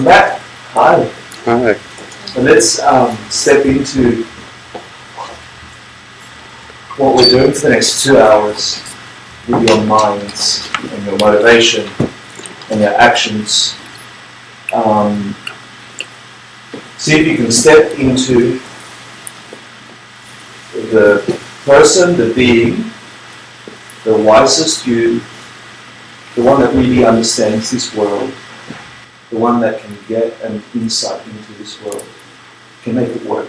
Welcome back. Hi. Hi. So let's step into what we're doing for the next 2 hours with your minds and your motivation and your actions. See if you can step into the person, the being, the wisest you, the one that really understands this world, the one that can get an insight into this world, can make it work.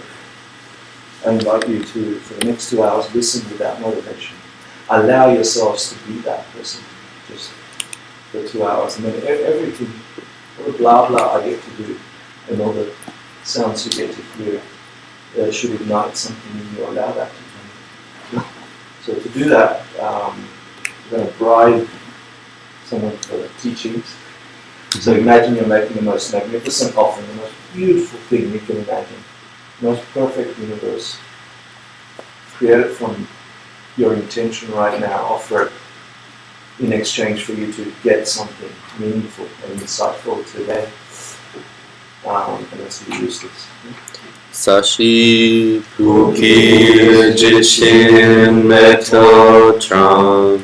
I invite you to, for the next 2 hours, listen without motivation. Allow yourselves to be that person, just for 2 hours. And then everything, all the blah blah I get to do, and all the sounds you get to hear, should ignite something in you. Allow that to come. So to do that, we're going to bribe someone for teachings. So imagine you're making the most magnificent offering, the most beautiful thing you can imagine, the most perfect universe. Create it from your intention right now. Offer it in exchange for you to get something meaningful and insightful today. And let's use this. Sashi Puki Jishin Metotron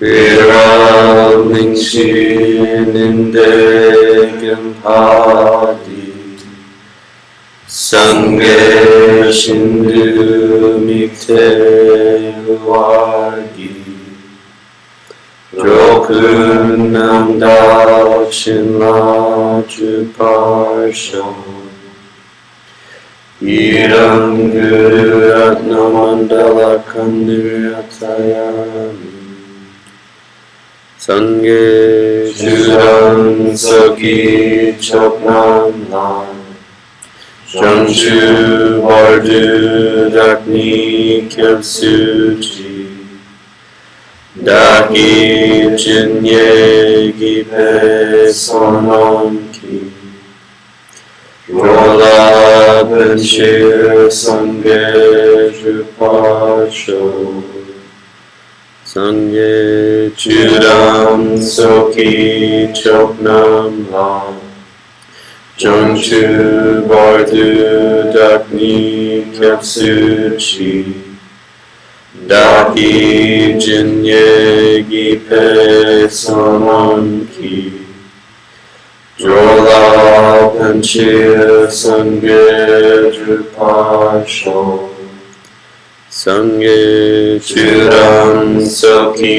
Vira Lingshin Indegam Padi Sange Shindu Mikte Wagi Jokun Namdal Shinla Juparshan Iram Guru Ratnamandala Kandiratayami Sange Juram Soki Choknam Lam Janshu Bardu Dakni Kyapsuji Daki Jinye Gipe Sonam Ki Rola Benshir Sange Jupasho Sange Chudam Soki Choknam Lam Jonshu Bardu Dakni Kyapsuchi Daki Jinye Gipe Sonam Ki Jola Panchir Sange Drupasho Sange Chudam Soki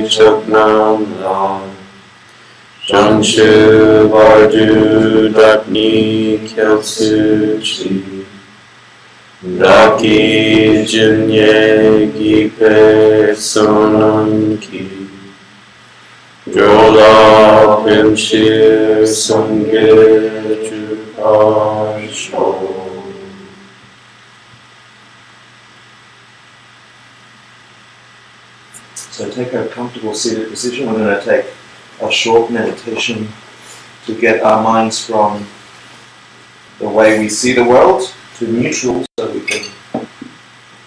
Choknam Lam Janshu Bardu Dakni Kyapsuchi Daki Jinye Gipe Sonam Ki Jola Panchir Sange Drupasho. So take a comfortable seated position. We're going to take a short meditation to get our minds from the way we see the world to neutral so we can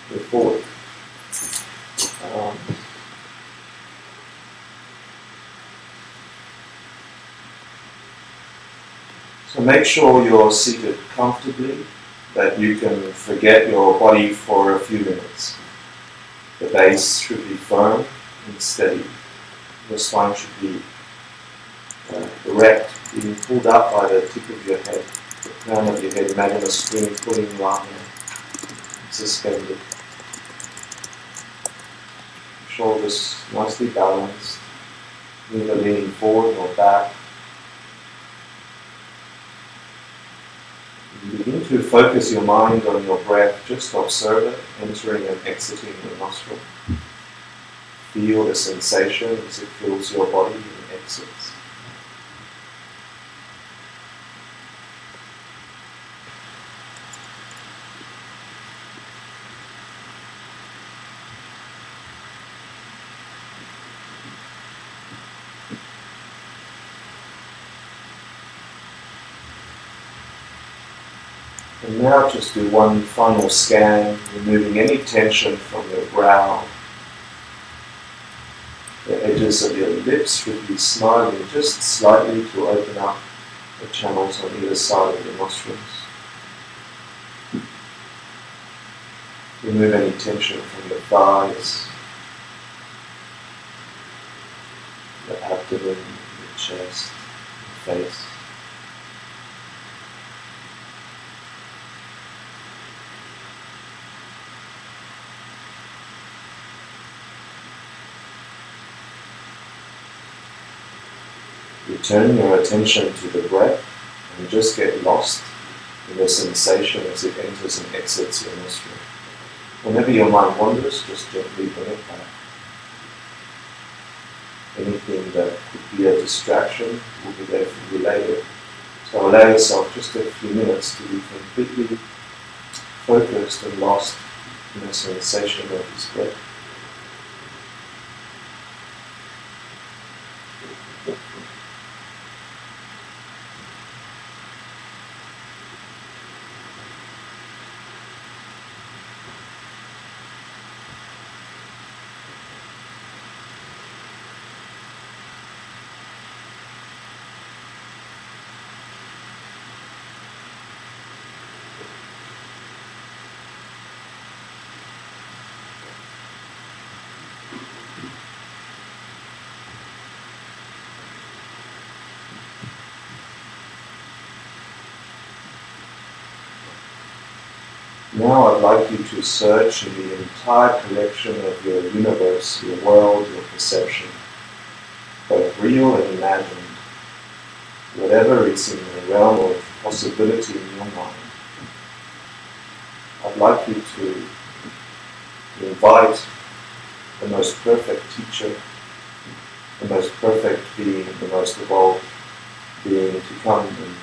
move forward. So make sure you're seated comfortably, that you can forget your body for a few minutes. The base should be firm and steady. Your spine should be erect, being pulled up by the tip of your head, the crown of your head. Imagine a string pulling you up and suspended. Shoulders nicely balanced, neither leaning forward nor back. You begin to focus your mind on your breath. Just observe it, entering and exiting your nostril. Feel the sensation as it fills your body and exits. And now just do one final scan, removing any tension from your brow. The edges of your lips should be smiling just slightly to open up the channels on either side of the nostrils. Remove any tension from the thighs, the abdomen, the chest, the face. Return your attention to the breath and just get lost in the sensation as it enters and exits your nostril. Whenever your mind wanders, just gently bring it back. Anything that could be a distraction will be there for you later. So allow yourself just a few minutes to be completely focused and lost in the sensation of this breath. Now I'd like you to search in the entire collection of your universe, your world, your perception, both real and imagined, whatever is in the realm of possibility in your mind. I'd like you to invite the most perfect teacher, the most perfect being, the most evolved being to come and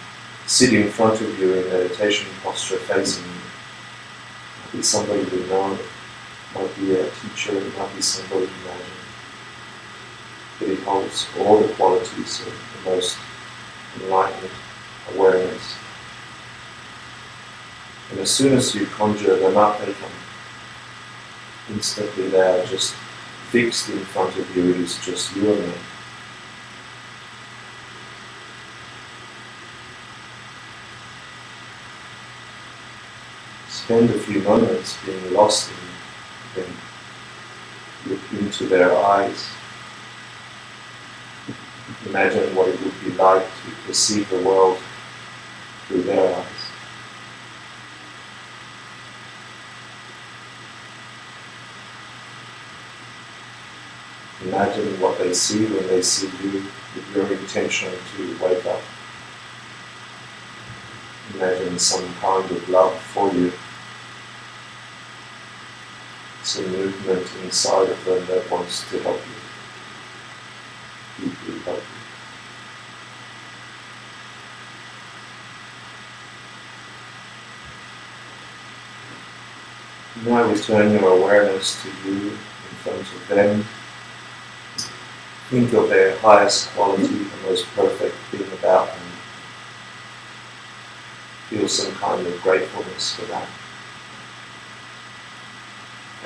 sit in front of you in meditation posture facing you. It might be somebody you know, it might be a teacher, it might be somebody you imagine. But it holds all the qualities of the most enlightened awareness. And as soon as you conjure them up, they come. Instantly they are just fixed in front of you. It is just you and them. Spend a few moments being lost in them. Look into their eyes. Imagine what it would be like to perceive the world through their eyes. Imagine what they see when they see you with your intention to wake up. Imagine some kind of love for you. Some movement inside of them that wants to help you. Deeply help you. Now return your awareness to you in front of them. Think of their highest quality, the most perfect thing about them. Feel some kind of gratefulness for that.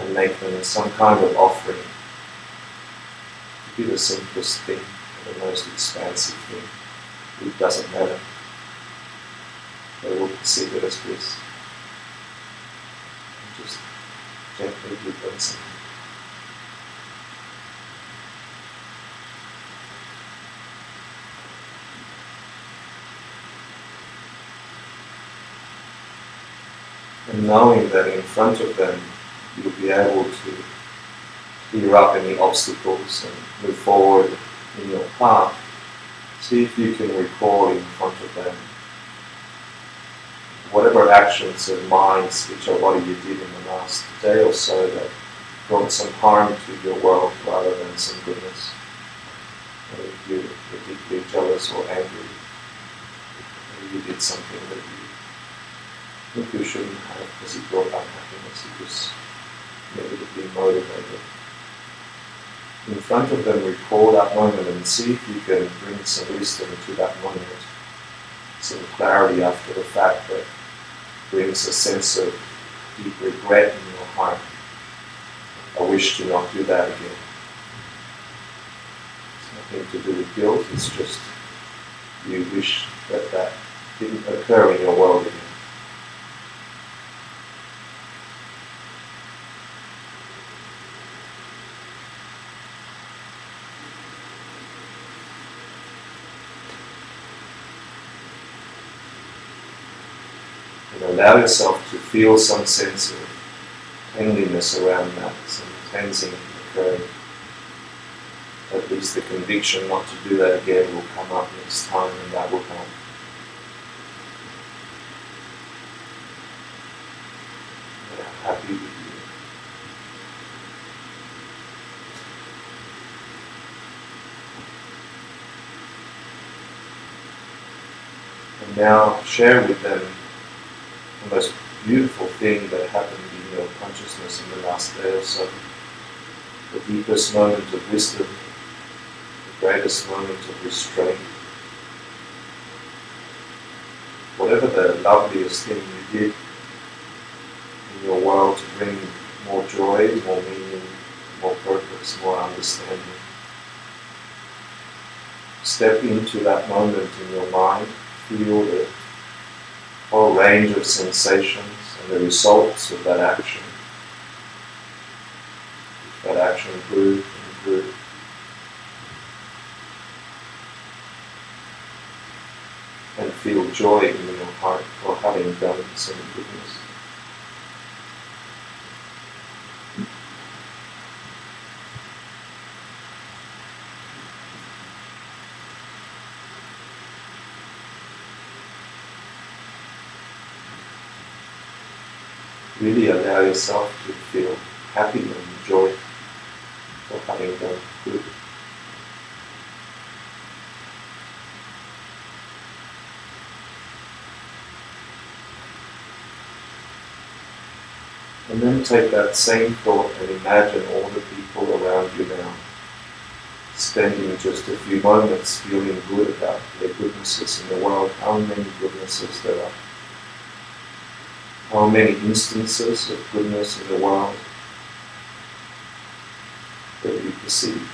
And make them some kind of offering. Be the simplest thing, or the most expansive thing. It doesn't matter. They will perceive it as bliss. And just gently give them something. And knowing that in front of them you'll be able to clear up any obstacles and move forward in your path, see if you can recall in front of them whatever actions of minds which are what you did in the last day or so that brought some harm to your world rather than some goodness. Or if you were deeply jealous or angry, or you did something that you think you shouldn't have because it brought unhappiness, it was negatively motivated. In front of them, recall that moment and see if you can bring some wisdom to that moment, some clarity after the fact that brings a sense of deep regret in your heart, a wish to not do that again. It's nothing to do with guilt, it's just you wish that that didn't occur in your world again. And allow yourself to feel some sense of cleanliness around that, some cleansing occurring. At least the conviction not to do that again will come up next time, and that will help. I'm happy with you. And now share with them the most beautiful thing that happened in your consciousness in the last day or so. The deepest moment of wisdom, the greatest moment of restraint. Whatever the loveliest thing you did in your world to bring more joy, more meaning, more purpose, more understanding. Step into that moment in your mind, feel the whole range of sensations and the results of that action. That action grew and grew. And feel joy in your heart for having done some goodness. Really allow yourself to feel happy and joy for having done good. And then take that same thought and imagine all the people around you now spending just a few moments feeling good about their goodnesses in the world. How many goodnesses there are. How many instances of goodness in the world that you perceive.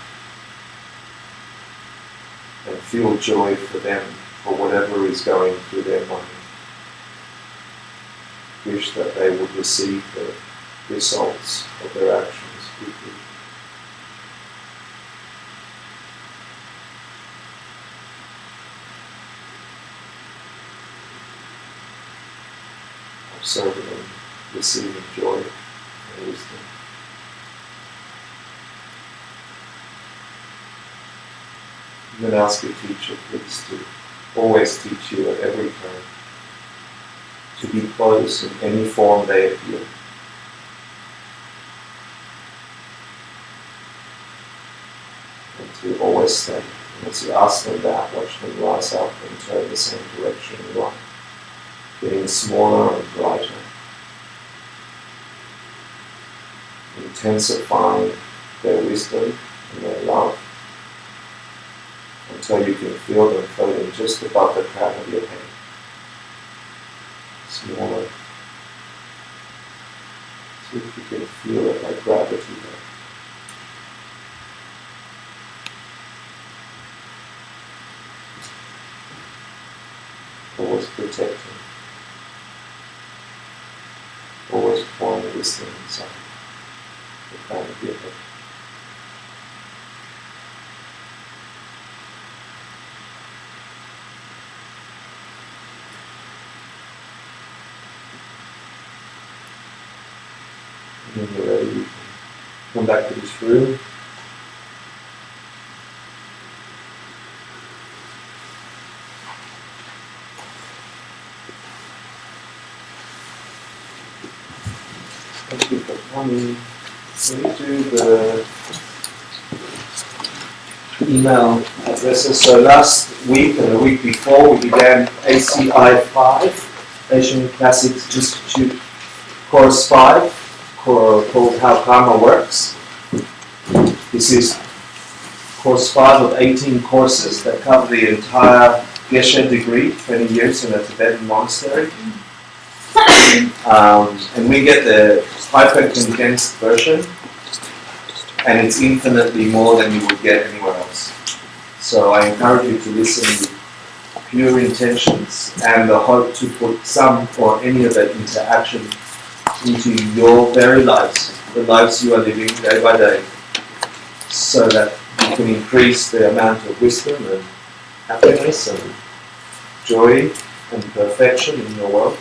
And feel joy for them, for whatever is going through their mind. Wish that they would receive the results of their actions quickly. Observing them, receiving joy and wisdom. And then ask your teacher, please, to always teach you at every turn to be close in any form they appear. And to always stay. And as you ask them that, watch them rise up and turn the same direction in life, getting smaller and brighter, intensifying their wisdom and their love until you can feel them floating just above the crown of your head. Smaller. See if you can feel it like gravity there. Always protecting. Always pouring wisdom inside the crown of your head. And when you're ready, you can come back to this room. Thank you for coming. We need to do the email addresses. So last week and the week before we began ACI 5, Asian Classics Institute Course 5, called How Karma Works. This is Course 5 of 18 courses that cover the entire Geshe degree, 20 years in a Tibetan monastery. And we get the hyper-condensed version, and it's infinitely more than you would get anywhere else. So I encourage you to listen pure intentions and the hope to put some or any of that into action into your very lives, the lives you are living day by day, so that you can increase the amount of wisdom and happiness and joy and perfection in your world.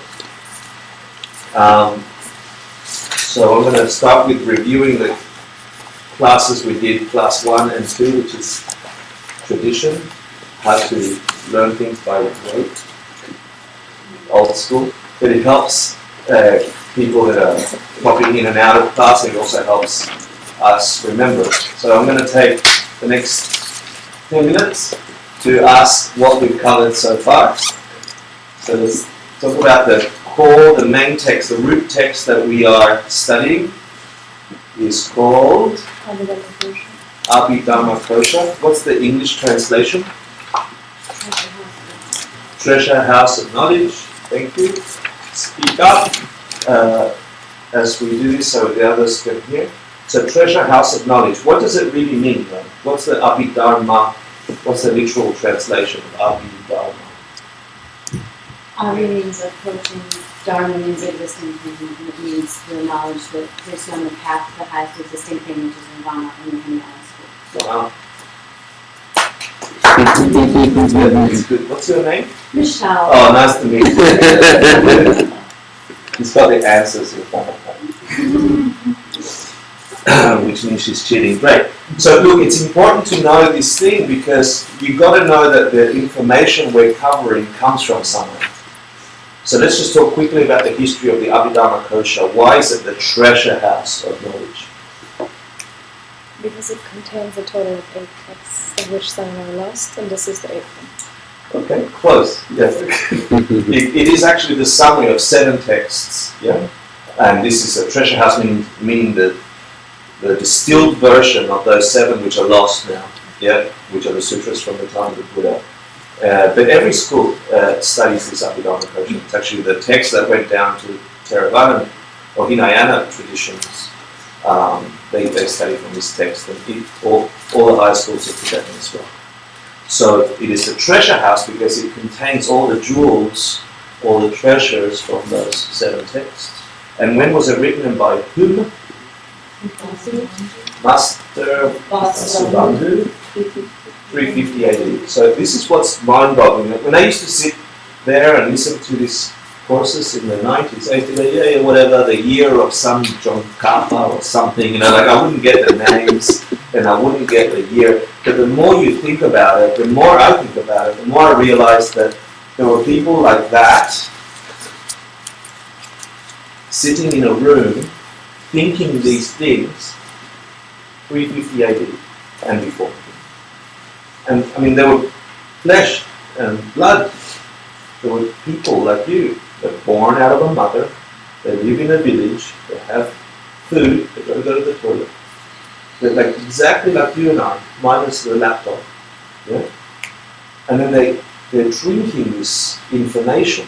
So I'm going to start with reviewing the classes we did, class 1 and 2, which is tradition, how to learn things by rote, old school. But it helps people that are popping in and out of class, and it also helps us remember. So I'm going to take the next 10 minutes to ask what we've covered so far. So let's talk about the core, the main text, the root text that we are studying is called Abhidhamma Kosha. What's the English translation? Treasure House of Knowledge. Thank you. Speak up as we do this so the others can hear. So Treasure House of Knowledge. What does it really mean? Then? What's the Abhidharma? What's the literal translation of Abhidharma? Abhi means approaching, Dharma means existing thing, and it means the knowledge that takes you on the path to the highest existing thing, which is Nirvana in the Hindu school. Wow. That's good. What's your name? Michelle. Oh, nice to meet you. He's got the answers in front of her. Which means she's cheating. Great. So look, it's important to know this thing because you've got to know that the information we're covering comes from somewhere. So let's just talk quickly about the history of the Abhidhamma Kosha. Why is it the treasure house of knowledge? Because it contains a total of 8 texts, of which 7 are lost, and this is the 8th one. Okay, close. Yes. It is actually the summary of 7 texts. Yeah, and this is a treasure house, meaning the distilled version of those 7 which are lost now. Yeah, which are the sutras from the time of the Buddha. But every school studies this Abhidhamma Kosha. It's actually the text that went down to Theravada or Hinayana traditions. They study from this text, and all the high schools are Tibetan as well. So it is a treasure house because it contains all the jewels, all the treasures from those 7 texts. And when was it written and by whom? Master Vasubandhu, 350 AD. So this is what's mind-boggling. When I used to sit there and listen to these courses in the 90s, I used to go, whatever, the year of some John Kappa or something, like I wouldn't get the names and I wouldn't get the year. But the more you think about it, the more I think about it, the more I realize that there were people like that sitting in a room thinking these things 350 AD and before. And I mean, there were flesh and blood. There were people like you. They're born out of a mother. They live in a village. They have food. They don't go to the toilet. They're like exactly like you and I, minus the laptop. Yeah? And then they're drinking this information.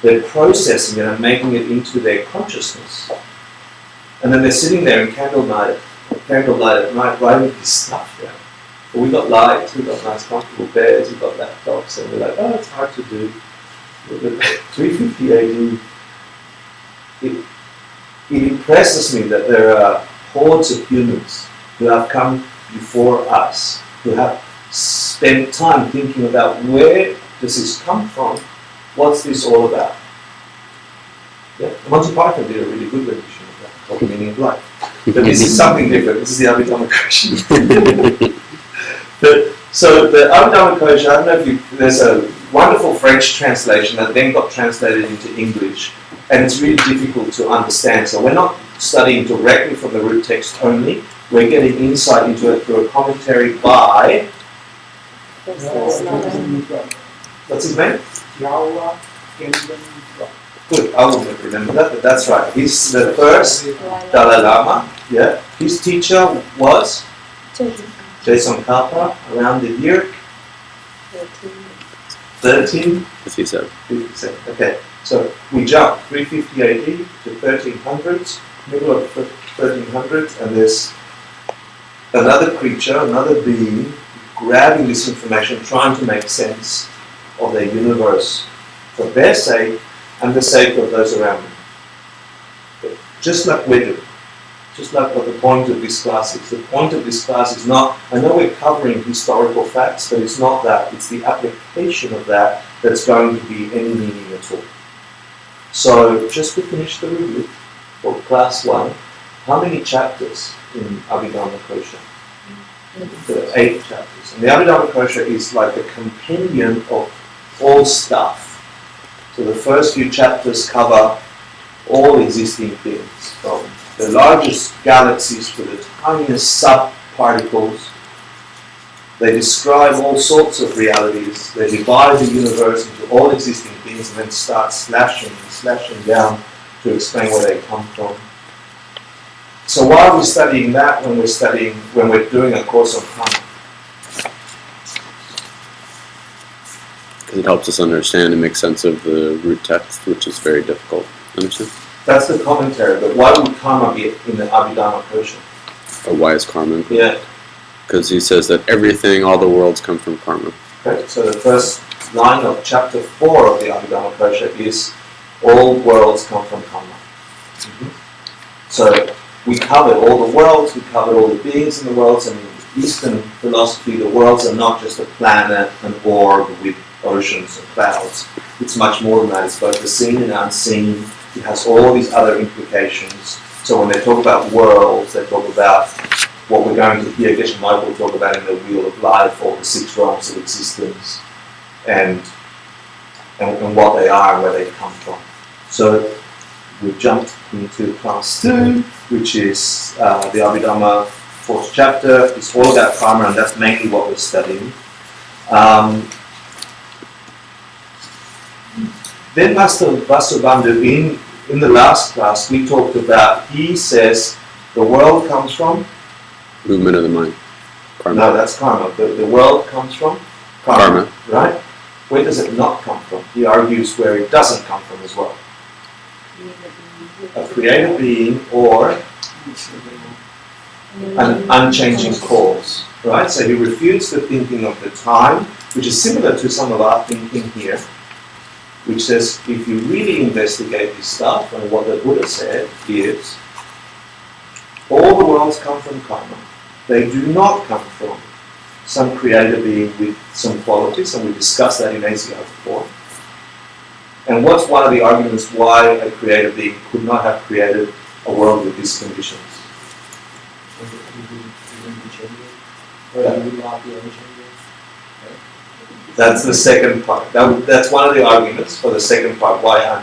They're processing it and making it into their consciousness. And then they're sitting there in candlelight at night writing this stuff down. But we got lights, we got nice comfortable beds, we got laptops, and we're like, oh, it's hard to do. But 350 AD, it impresses me that there are hordes of humans who have come before us, who have spent time thinking about where does this come from, what's this all about. Yeah? Monty Python did a really good rendition of that, called The Meaning of Life. But this is something different. This is the Abhidhamma Kosha. So the Abhidhamma Kosha, I don't know if there's a wonderful French translation that then got translated into English, and it's really difficult to understand. So we're not studying directly from the root text only. We're getting insight into it through a commentary by... What's his name? Good, I will remember that, but that's right. He's the first Dalai Lama. Yeah. His teacher was Jason Kappa around the year 1357. Okay, so we jump 350 AD to 1300s, middle of 1300s, and there's another creature, another being, grabbing this information, trying to make sense, of their universe for their sake and the sake of those around them. Just like we're doing. Just like what the point of this class is. The point of this class is not, I know we're covering historical facts, but it's not that. It's the application of that that's going to be any meaning at all. So, just to finish the review for class 1, how many chapters in Abhidharma Kosha? 8 chapters. And the Abhidharma Kosha is like a compendium of all stuff. So the first few chapters cover all existing things, from the largest galaxies to the tiniest subparticles. They describe all sorts of realities. They divide the universe into all existing things and then start slashing down to explain where they come from. So why are we studying that when we're doing a course on karma? Because it helps us understand and make sense of the root text, which is very difficult to understand. That's the commentary, but why would karma be in the Abhidharma Kosha? Or why is karma? Yeah. Because he says that everything, all the worlds come from karma. Okay, so the first line of chapter 4 of the Abhidharma Kosha is all worlds come from karma. So we covered all the worlds, we covered all the beings in the worlds, and in Eastern philosophy the worlds are not just a planet, an orb with oceans and clouds. It's much more than that. It's both the seen and unseen. It has all these other implications. So when they talk about worlds, they talk about what we're going to hear Geshe Michael talk about in the Wheel of Life, or the 6 realms of existence, and what they are and where they come from. So we've jumped into class 2, which is the Abhidharma 4th chapter. It's all about karma, and that's mainly what we're studying. Then Master Vasubandhu, in the last class, we talked about, he says the world comes from? Movement of the mind. Karma. No, that's karma. The world comes from? Karma. Right? Where does it not come from? He argues where it doesn't come from as well. A created being or an unchanging cause. Right? So he refutes the thinking of the time, which is similar to some of our thinking here, which says if you really investigate this stuff, and what the Buddha said is, all the worlds come from karma. They do not come from some creator being with some qualities, and we discussed that in ACI before. And what's one of the arguments why a creator being could not have created a world with these conditions? That's the second part. That's one of the arguments for the second part, why an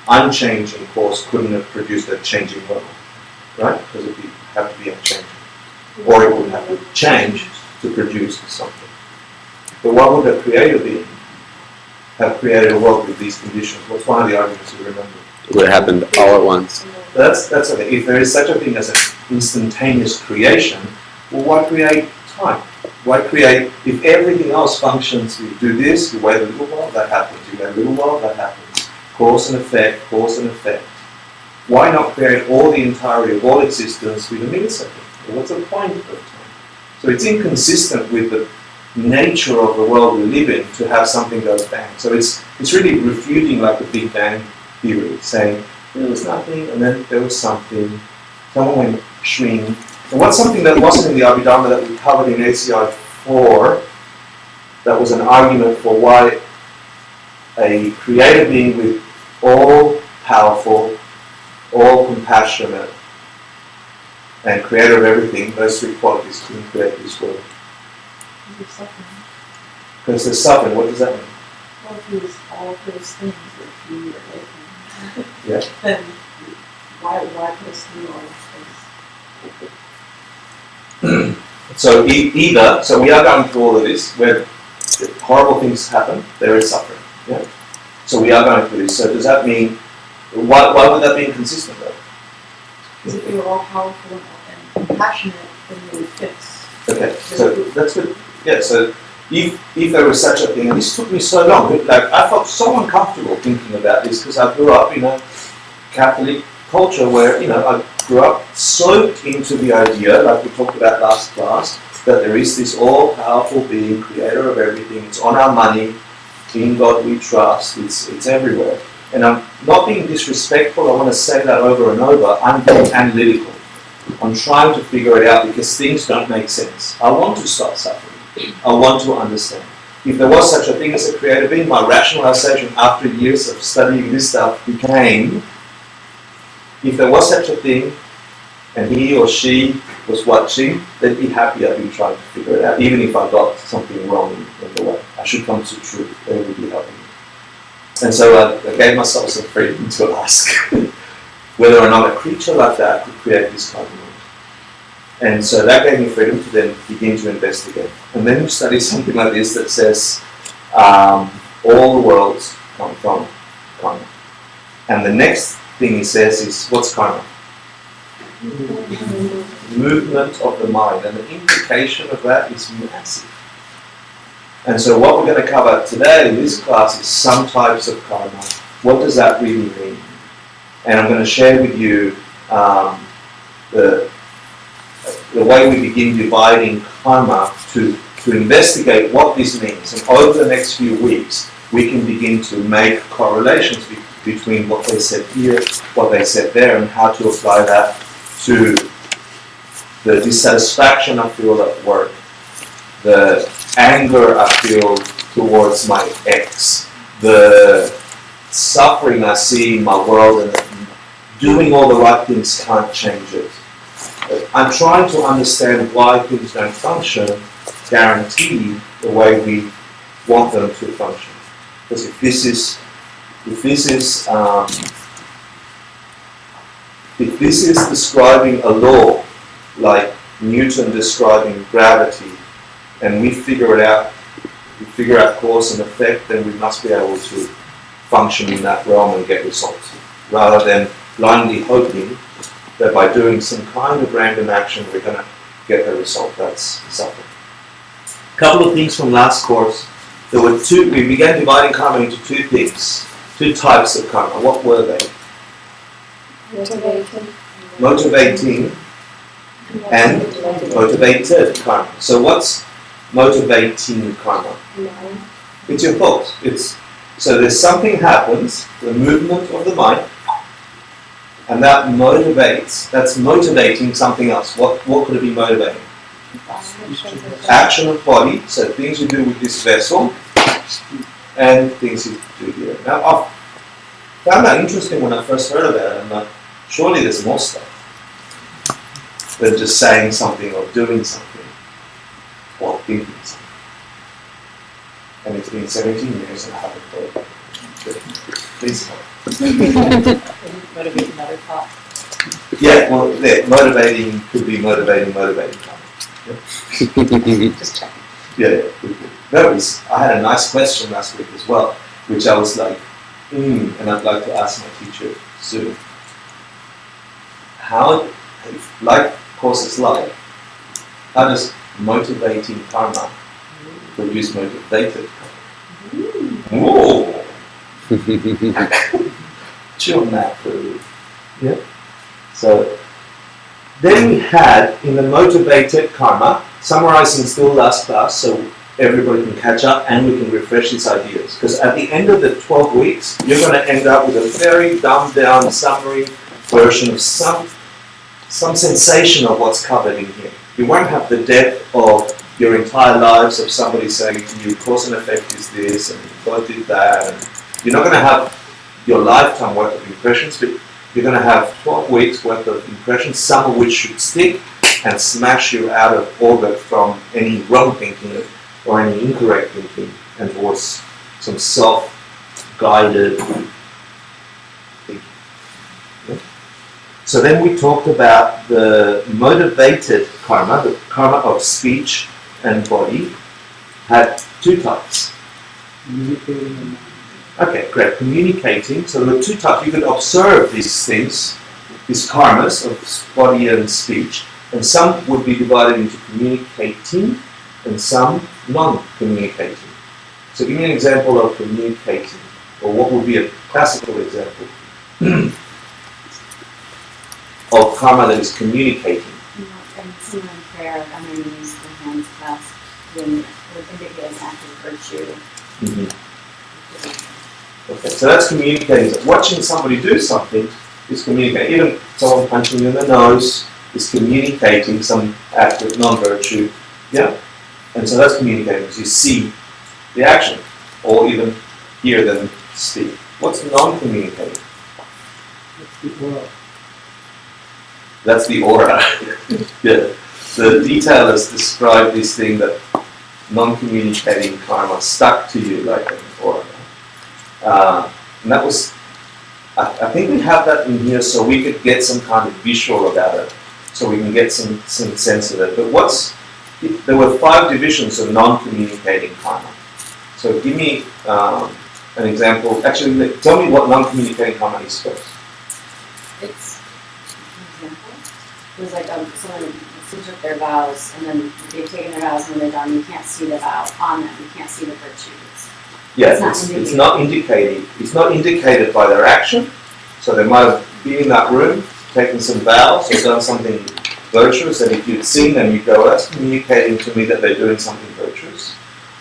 unchanging cause couldn't have produced a changing world. Right? Because it would have to be unchanging. Or it would have to change to produce something. But why would a creator being have created a world with these conditions? What's one of the arguments you remember? It would have happened all at once. That's okay. If there is such a thing as an instantaneous creation, well, why create time? Why create, if everything else functions, you do this, you wait a little while, that happens, you wait a little while, that happens. Cause and effect, cause and effect. Why not create all the entirety of all existence with a millisecond? Well, what's the point of time? So it's inconsistent with the nature of the world we live in to have something go bang. So it's really refuting like the Big Bang theory, saying there was nothing and then there was something, someone went shwing. And what's something that wasn't in the Abhidharma that we covered in ACI 4, that was an argument for why a creator being with all powerful, all compassionate, and creator of everything, those 3 qualities couldn't create this world. Because there's suffering. What does that mean? Well, if he was all those things that he were making, Yeah. then why put us through all of this? So either, so we are going through all of this, where horrible things happen, there is suffering. Yeah. So we are going through this. So does that mean, why would that be inconsistent though? Because if we were all powerful and compassionate, then we would fix. Okay, so that's good. Yeah, so if there was such a thing, and this took me so long, like I felt so uncomfortable thinking about this because I grew up in a Catholic culture where, I grew up soaked into the idea, like we talked about last class, that there is this all-powerful being, creator of everything, it's on our money, In God we trust. It's everywhere. And I'm not being disrespectful. I want to say that over and over. I'm being analytical. I'm trying to figure it out because things don't make sense. I want to stop suffering. I want to understand. If there was such a thing as a creator being, my rationalization after years of studying this stuff became, if there was such a thing and he or she was watching, they'd be happy I've been trying to figure it out, even if I got something wrong in the way. I should come to truth. They would be helping me. And so I gave myself some freedom to ask whether or not a creature like that could create this kind of world. And so that gave me freedom to then begin to investigate. And then you study something like this that says all the worlds come from karma. And the next thing he says is, what's karma? Movement of the mind. And the implication of that is massive. And so what we're going to cover today in this class is some types of karma. What does that really mean? And I'm going to share with you the way we begin dividing karma to investigate what this means. And over the next few weeks, we can begin to make correlations between what they said here, what they said there, and how to apply that to the dissatisfaction I feel at work, the anger I feel towards my ex, the suffering I see in my world, and doing all the right things can't change it. I'm trying to understand why things don't function, guaranteed the way we want them to function. Because if this is describing a law, like Newton describing gravity, and we figure out cause and effect, then we must be able to function in that realm and get results, rather than blindly hoping that by doing some kind of random action we're going to get the result. That's suffering. A couple of things from last course. We began dividing karma into two things, two types of karma. What were they? Motivating and motivated karma. So what's motivating karma? It's your thoughts. So there's something happens, the movement of the mind, and that motivates, that's motivating something else. What could it be motivating? Action of body, so things you do with this vessel, and things you do here. Now, I found that interesting when I first heard of it. I'm like, surely there's more stuff than just saying something or doing something or thinking something. And it's been 17 years and I haven't thought. Please help. Motivate another thought. Yeah, well, motivating could be motivating. Just check. Yeah. No, I had a nice question last week as well, which I was like, and I'd like to ask my teacher soon. How, like causes like, how does motivating karma produce motivated karma? Whoa! Chew on that for a minute. Yeah. So then we had in the motivated karma, summarizing still last class, so everybody can catch up and we can refresh these ideas. Because at the end of the 12 weeks, you're going to end up with a very dumbed down summary version of some sensation of what's covered in here. You won't have the depth of your entire lives of somebody saying to you, cause and effect is this, and God did that. And you're not going to have your lifetime worth of impressions, but you're going to have 12 weeks worth of impressions, some of which should stick and smash you out of orbit from any wrong thinking or any incorrect thinking and towards some self-guided thinking. Yeah? So then we talked about the motivated karma, the karma of speech and body, had two types. Okay, great. Communicating. So there were two types. You could observe these things, these karmas of body and speech, and some would be divided into communicating and some non-communicating. So give me an example of communicating, or what would be a classical example of karma that is communicating. And similar in prayer, on their knees, their hands clasped, when it indicates an act of virtue. Mm-hmm. Okay, so that's communicating. Watching somebody do something is communicating. Even someone punching you in the nose is communicating some act of non-virtue. Yeah? And so that's communicating because you see the action, or even hear them speak. What's non-communicating? That's the aura. Yeah. The detailers describe this thing that non-communicating karma stuck to you like an aura. And that was, I think we have that in here so we could get some kind of visual about it, so we can get some sense of it. But there were 5 divisions of non-communicating karma. So give me an example. Actually, tell me what non-communicating karma is first. It's an example. It was like someone who took their vows, and then they've taken their vows, and when they're done, you can't see the vow on them. You can't see the virtues. Yeah, it's not indicating. It's not indicated by their action. So they might have been in that room, taken some vows, or done something virtuous, and if you'd seen them, you'd go, that's communicating to me that they're doing something virtuous.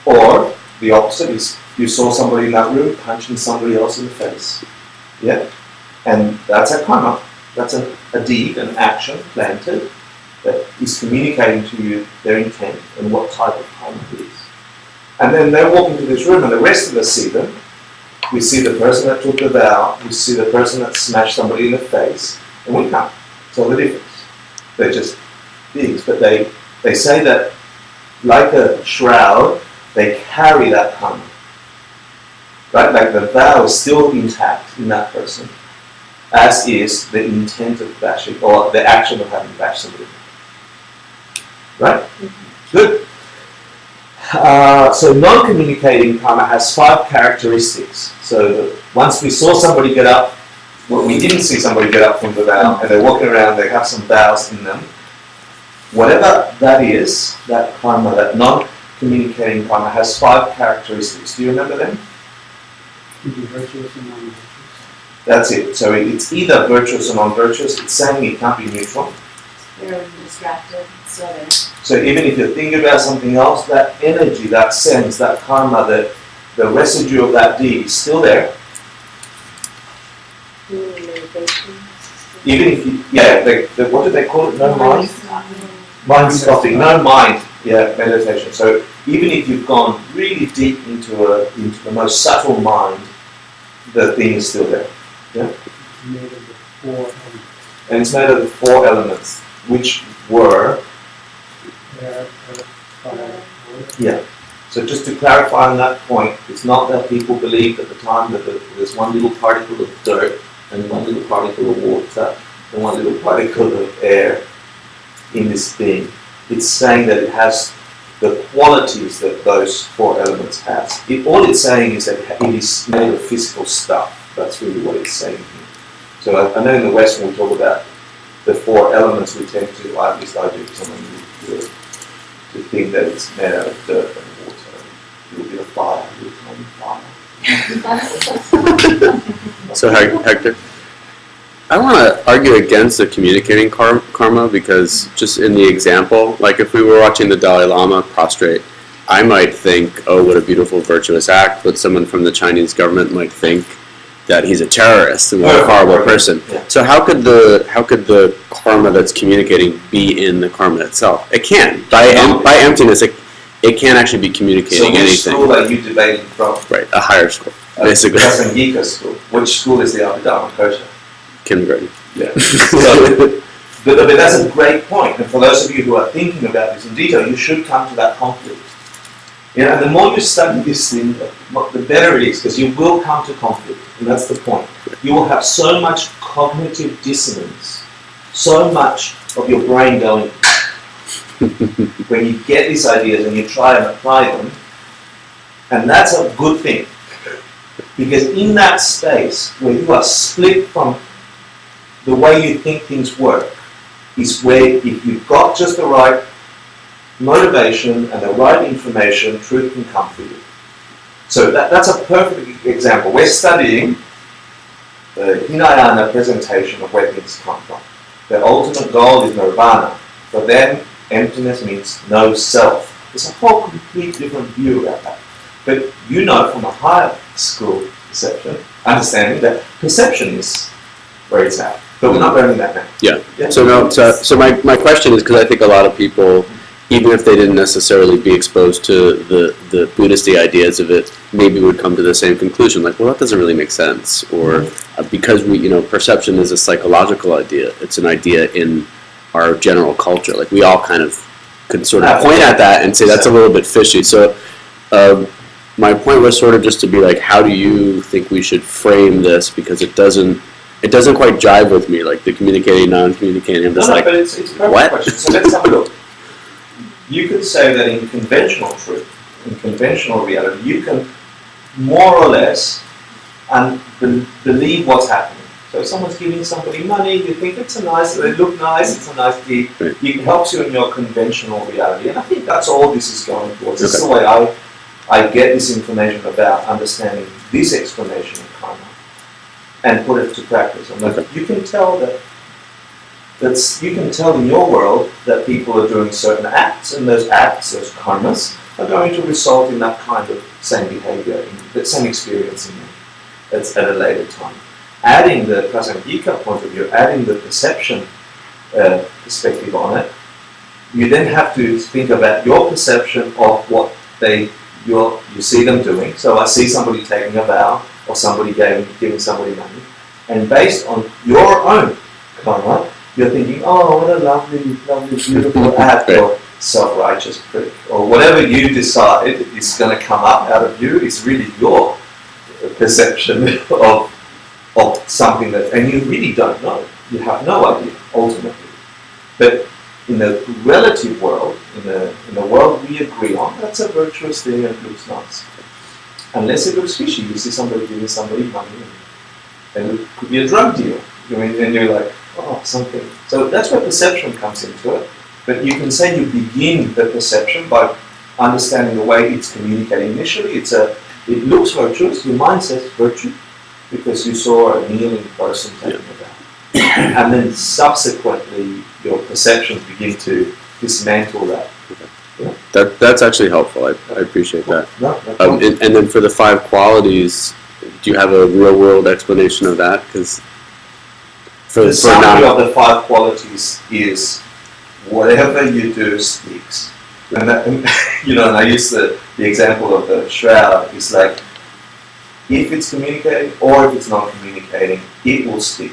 Or the opposite is you saw somebody in that room punching somebody else in the face. Yeah? And that's a karma. That's a deed, an action planted that is communicating to you their intent and what type of karma it is. And then they walk into this room and the rest of us see them. We see the person that took the vow, we see the person that smashed somebody in the face, and we can't tell the difference. They're just beings, but they say that like a shroud, they carry that karma. Right? Like the vow is still intact in that person, as is the intent of bashing, or the action of having bashed somebody. Right? Mm-hmm. Good. So non-communicating karma has 5 characteristics. So once we saw somebody get up, well, we didn't see somebody get up from the vow, and they're walking around, they have some vows in them. Whatever that is, that karma, that non-communicating karma has 5 characteristics. Do you remember them? Virtuous and non-virtuous. That's it. So it's either virtuous or non-virtuous. It's saying it can't be neutral. They're distracted, so they're... So even if you're thinking about something else, that energy, that sense, that karma, the residue of that deed is still there. Even if you, what do they call it? No mind? Mind stopping. No mind. Yeah, meditation. So even if you've gone really deep into the most subtle mind, the thing is still there. Yeah? It's made of the 4 elements. And it's made of the 4 elements, which were... Air, earth, fire, wood. Yeah. So just to clarify on that point, it's not that people believed at the time that there's one little particle of dirt and one little particle of water and one little particle of air in this thing. It's saying that it has the qualities that those 4 elements has. All it's saying is that it is made of physical stuff. That's really what it's saying here. So I know in the West when we talk about the 4 elements, we tend to, or at least I do, to think that it's made out of dirt and water, a little bit of fire, a little tiny fire. So Hector, I want to argue against the communicating karma because just in the example, like if we were watching the Dalai Lama prostrate, I might think, oh, what a beautiful virtuous act, but someone from the Chinese government might think that he's a terrorist and a horrible person. Yeah. So how could the karma that's communicating be in the karma itself? It can't. By emptiness, it can't actually be communicating anything. So which school are you debating from? Right, a higher school, basically. Prasangika school. Which school is the Abhidharma Kosha? Kindergarten. Yeah. So, but that's a great point. And for those of you who are thinking about this in detail, you should come to that conflict. Yeah, and the more you study this thing, the better it is, because you will come to conflict, and that's the point. You will have so much cognitive dissonance, so much of your brain going, when you get these ideas and you try and apply them, and that's a good thing. Because in that space where you are split from the way you think things work, is where if you've got just the right motivation and the right information, truth can come for you. So that's a perfect example. We're studying the Hinayana presentation of where things come from. The ultimate goal is nirvana. For them, emptiness means no self. There's a whole complete different view about that. But you know from a higher school perception, understanding that perception is where it's at. But we're not learning that now. Yeah. So my question is, because I think a lot of people, even if they didn't necessarily be exposed to the Buddhist ideas of it, maybe would come to the same conclusion, like, well, that doesn't really make sense. Or because perception is a psychological idea. It's an idea in our general culture. Like, we all kind of could sort of point at that and say that's a little bit fishy. So my point was sort of just to be like, how do you think we should frame this? Because it doesn't quite jive with me, like the communicating, non-communicating. I'm just but it's a perfect question. So let's have a look. You could say that in conventional truth, in conventional reality, you can more or less believe what's happening. So if someone's giving somebody money, you think they look nice, it's a nice deed. Right. It helps you in your conventional reality. And I think that's all this is going towards. This is the way I get this information about understanding this explanation of karma and put it to practice. And you can tell you can tell in your world that people are doing certain acts, and those acts, those karmas, are going to result in that kind of same behavior, that same experience in you. That's at a later time. Adding the prasangika point of view, adding the perception perspective on it, you then have to think about your perception of what you see them doing. So I see somebody taking a vow, or somebody giving somebody money, and based on your own karma, you're thinking, oh, what a lovely, beautiful act, or self-righteous prick, or whatever you decide is going to come up out of you is really your perception of something that, and you really don't know. You have no idea, ultimately. But in the relative world, in the world we agree on, that's a virtuous thing and it looks nice. Unless it looks fishy, you see somebody giving somebody money, and it could be a drug deal. And you're like, oh, something. So that's where perception comes into it. But you can say you begin the perception by understanding the way it's communicating. Initially, it looks virtuous. Your mind says virtue because you saw a kneeling person taking a vow. And then subsequently, your perceptions begin to dismantle that. Yeah. That's actually helpful. I appreciate that. No, and then for the 5 qualities, do you have a real world explanation of that? Because the summary of the 5 qualities is whatever you do sticks. And I use the example of the shroud. It's like, if it's communicating or if it's not communicating, it will stick.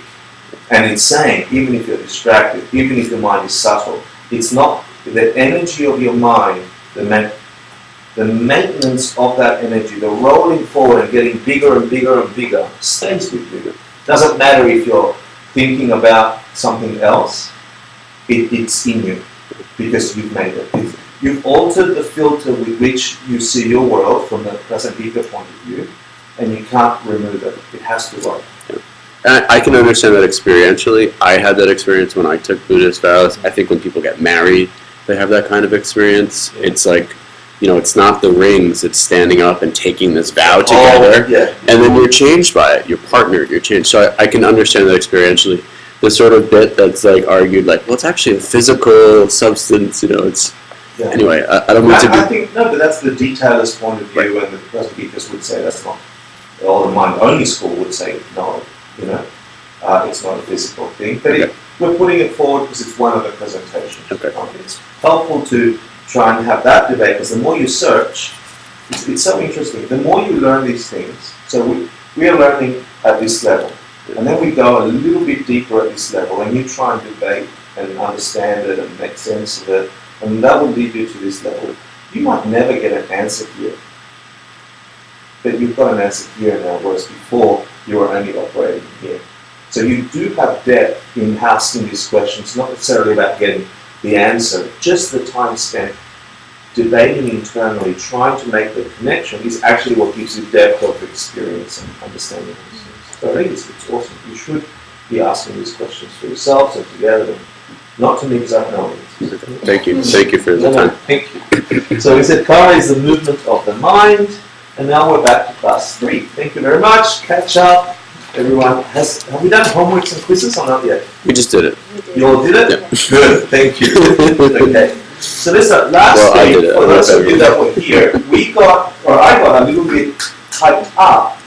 And it's saying, even if you're distracted, even if your mind is subtle, it's not the energy of your mind, the maintenance of that energy, the rolling forward and getting bigger and bigger and bigger, stays with you. Doesn't matter if you're thinking about something else, it's in you because you've made it. You've altered the filter with which you see your world from the prasangika point of view, and you can't remove it. It has to work. And I can understand that experientially. I had that experience when I took Buddhist vows. I think when people get married, they have that kind of experience. It's like, it's not the rings, it's standing up and taking this vow together. And then you're changed by it. You're partnered, you're changed. So I can understand that experientially. The sort of bit that's like argued like, well, it's actually a physical substance, it's... Yeah. Anyway, I don't mean to be... I think, no, but that's the detailer's point of view, and the Prasagikas would say that's not... Or the mind-only school would say, no, it's not a physical thing. But we're putting it forward because it's one of the presentations. Okay. It's helpful to try and have that debate, because the more you search, it's so interesting. The more you learn these things, so we are learning at this level, and then we go a little bit deeper at this level, and you try and debate and understand it and make sense of it, and that will lead you to this level. You might never get an answer here, but you've got an answer here now, whereas before you were only operating here. So you do have depth in asking these questions, not necessarily about getting the answer, just the time spent debating internally, trying to make the connection is actually what gives you depth of experience and understanding of these things. So I think it's awesome. You should be asking these questions for yourselves and together, not to me because I don't know it. Thank you for the time. Thank you. So we said karma is the movement of the mind, and now we're back to class 3. Thank you very much. Catch up. Everyone, have we done homeworks and quizzes or not yet? We just did it. You all did it? Yeah. Good, thank you. Okay. So listen, last Well, I week, did it. for I those wrote of you that were here, I got a little bit hyped up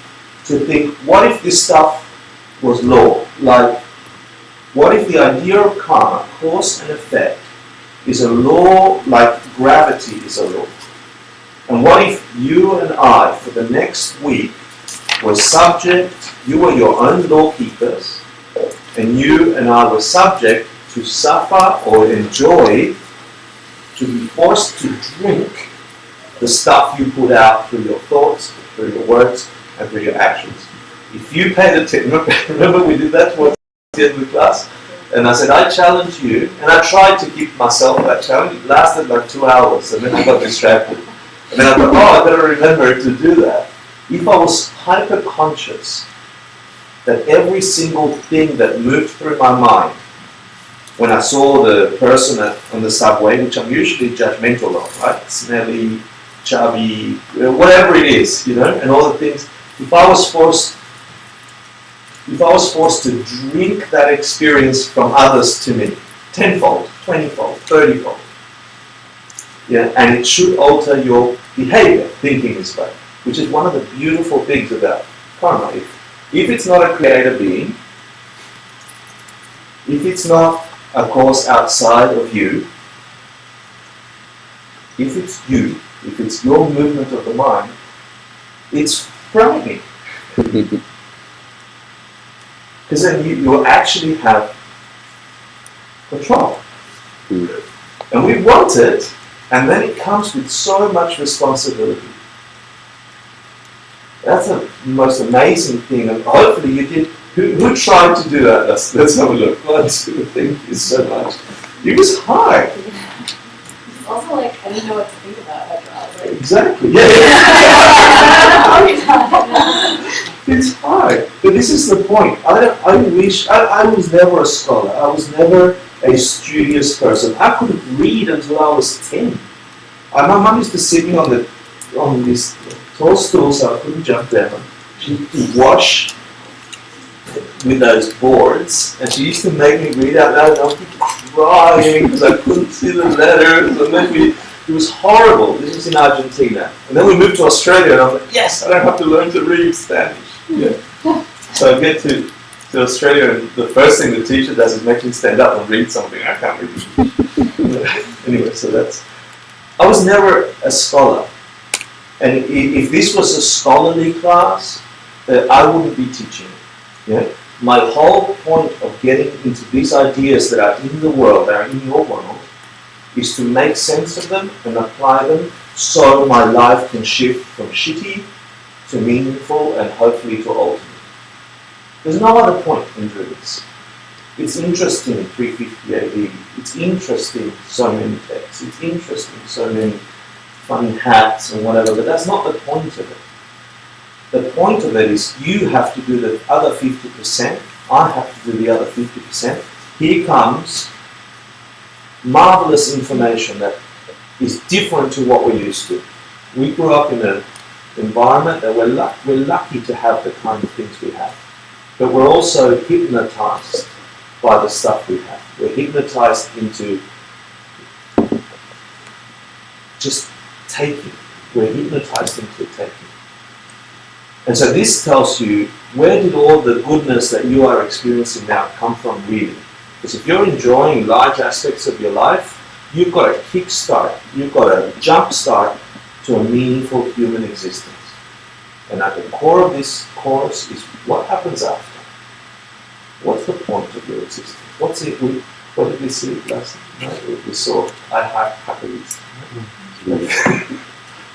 to think, what if this stuff was law? Like, what if the idea of karma, cause and effect, is a law like gravity is a law? And what if you and I, for the next week, were subject, you were your own law-keepers, and you and I were subject to suffer or enjoy, to be forced to drink the stuff you put out through your thoughts, through your words, and through your actions. If you paid attention, remember we did that towards the end of the class? And I said, I challenge you, and I tried to give myself that challenge. It lasted like 2 hours, and then I got distracted. And then I thought, I better remember to do that. If I was hyper-conscious that every single thing that moved through my mind, when I saw the person on the subway, which I'm usually judgmental of, right? Smelly, chubby, whatever it is, and all the things. If I was forced to drink that experience from others to me, 10-fold, 20-fold, 30-fold, and it should alter your behavior, thinking this way, which is one of the beautiful things about karma. If it's not a creator being, if it's not a cause outside of you, if it's you, if it's your movement of the mind, it's frightening. Because then you actually have control. And we want it, and then it comes with so much responsibility. That's the most amazing thing, and hopefully you did. Who tried to do that? Let's have a look. 1, 2, thank you so much. You was high. It's also like, I didn't know what to think about after I was like, Exactly. Yeah. It's hard. But this is the point. I was never a scholar. I was never a studious person. I couldn't read until I was 10. My mum used to sit me on this tall stool so I couldn't jump down. She used to wash with those boards, and she used to make me read out loud, and I would be crying because I couldn't see the letters, and then it was horrible. This was in Argentina. And then we moved to Australia, and I'm like, yes, I don't have to learn to read Spanish. Yeah. So I get to Australia, and the first thing the teacher does is make me stand up and read something. I can't read. Anyway, so I was never a scholar. And if this was a scholarly class, I wouldn't be teaching it. Yeah? My whole point of getting into these ideas that are in the world, that are in your world, is to make sense of them and apply them so my life can shift from shitty to meaningful and hopefully to ultimate. There's no other point in doing this. It's interesting 350 AD. It's interesting so many texts. It's interesting so many funny hats and whatever, but that's not the point of it. The point of it is you have to do the other 50%, I have to do the other 50%. Here comes marvelous information that is different to what we're used to. We grew up in an environment that we're lucky to have the kind of things we have. But we're also hypnotized by the stuff we have. We're hypnotized into just taking. We're hypnotized into taking. And so this tells you, where did all the goodness that you are experiencing now come from really? Because if you're enjoying large aspects of your life, you've got a kickstart, you've got a jump start to a meaningful human existence. And at the core of this course is what happens after. What's the point of your existence? What's it? What did we see last night? We saw I have happiness.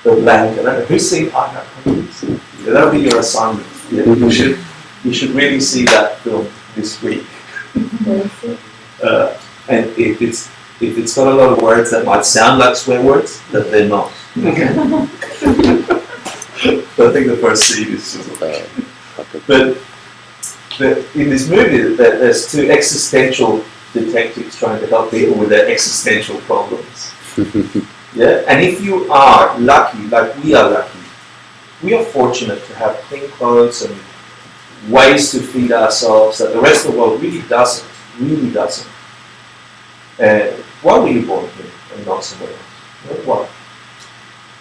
The blank. Who's seen I have happiness? Yeah, that'll be your assignment. Yeah, you should really see that film this week. And if it's got a lot of words that might sound like swear words, that they're not. Okay. I think the first scene is just okay. But in this movie, there's two existential detectives trying to help people with their existential problems. Yeah, and if you are lucky, like we are lucky, we are fortunate to have clean clothes and ways to feed ourselves that the rest of the world really doesn't. Why were you born here and not somewhere else? Why?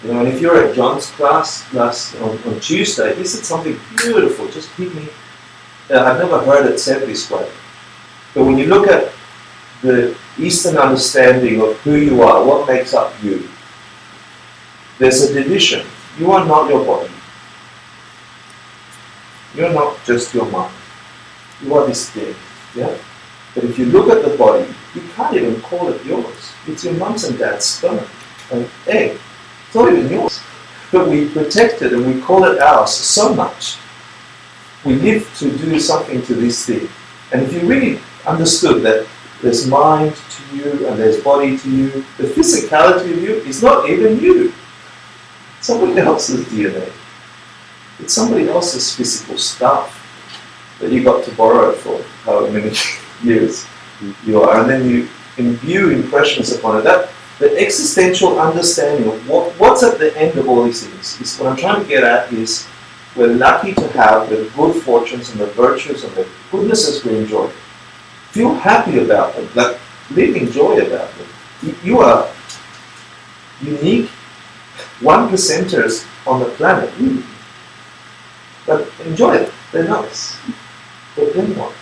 And if you're at John's class on Tuesday, he said something beautiful, just hit me. I've never heard it said this way. But when you look at the Eastern understanding of who you are, what makes up you, there's a division. You are not your body. You're not just your mind. You are this thing. Yeah? But if you look at the body, you can't even call it yours. It's your mom's and dad's sperm and egg. It's not even yours. But we protect it and we call it ours so much. We live to do something to this thing. And if you really understood that there's mind to you and there's body to you, the physicality of you is not even you. It's somebody else's DNA. It's somebody else's physical stuff that you got to borrow for however many years you are. And then you imbue impressions upon it. That the existential understanding of what's at the end of all these things is what I'm trying to get at is we're lucky to have the good fortunes and the virtues and the goodnesses we enjoy. Feel happy about them, like live in joy about them. You are unique 1%ers on the planet. But enjoy it, they're nice. But then what?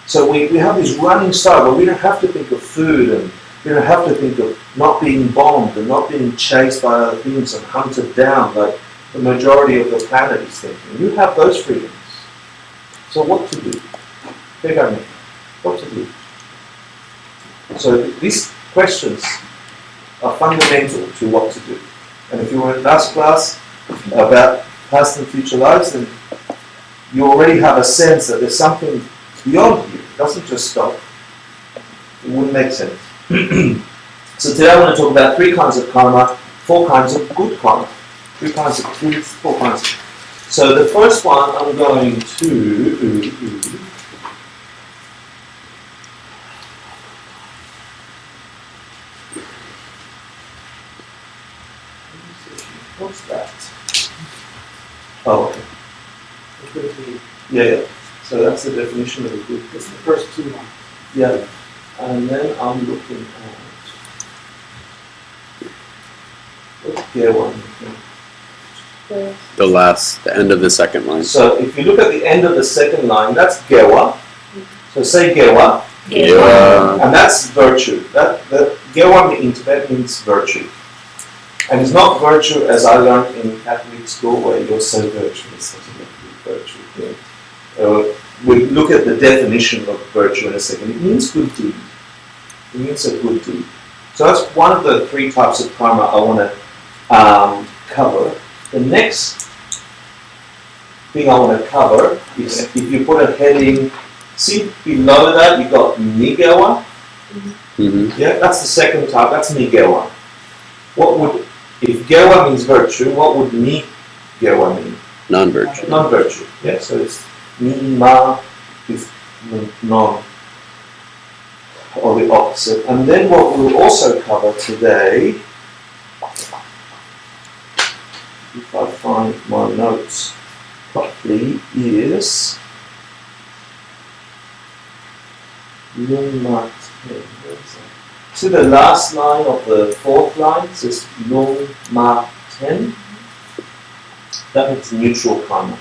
So we have this running start where we don't have to think of food and we don't have to think of not being bombed and not being chased by other things and hunted down like the majority of the planet is thinking. You have those freedoms. So what to do? Figure out what to do. So these questions are fundamental to what to do. And if you were in last class about past and future lives, then you already have a sense that there's something beyond you. It doesn't just stop. It wouldn't make sense. So today I want to talk about 3 kinds of karma, 4 kinds of good karma. 3 kinds of truth, 4 kinds of... So the first one I'm going to... What's that? Oh, okay. It's going to be, Yeah. So that's the definition of a good. it's the first 2 lines. Yeah. And then I'm looking at what's the one? The end of the second line. So if you look at the end of the second line, that's gewa. So say gewa. Yeah. And that's virtue. That gewa in Tibet means virtue. And it's not virtue as I learned in Catholic school where you're so virtuous, such a virtue. Yeah. We look at the definition of virtue in a second. It means good deed. It means a good deed. So that's one of the 3 types of karma I want to cover. The next thing I want to cover is if you put a heading, see below that you got nigewa. Mm-hmm. Yeah, that's the second type. That's nigewa. What would, if gewa means virtue, what would nigewa mean? Non-virtue. Non-virtue. Yeah, so it's ni-ma is non, or the opposite. And then what we'll also cover today, if I find my notes properly, is lung ma ten. See the last line of the 4th line, it says lung ma ten. That means neutral karma.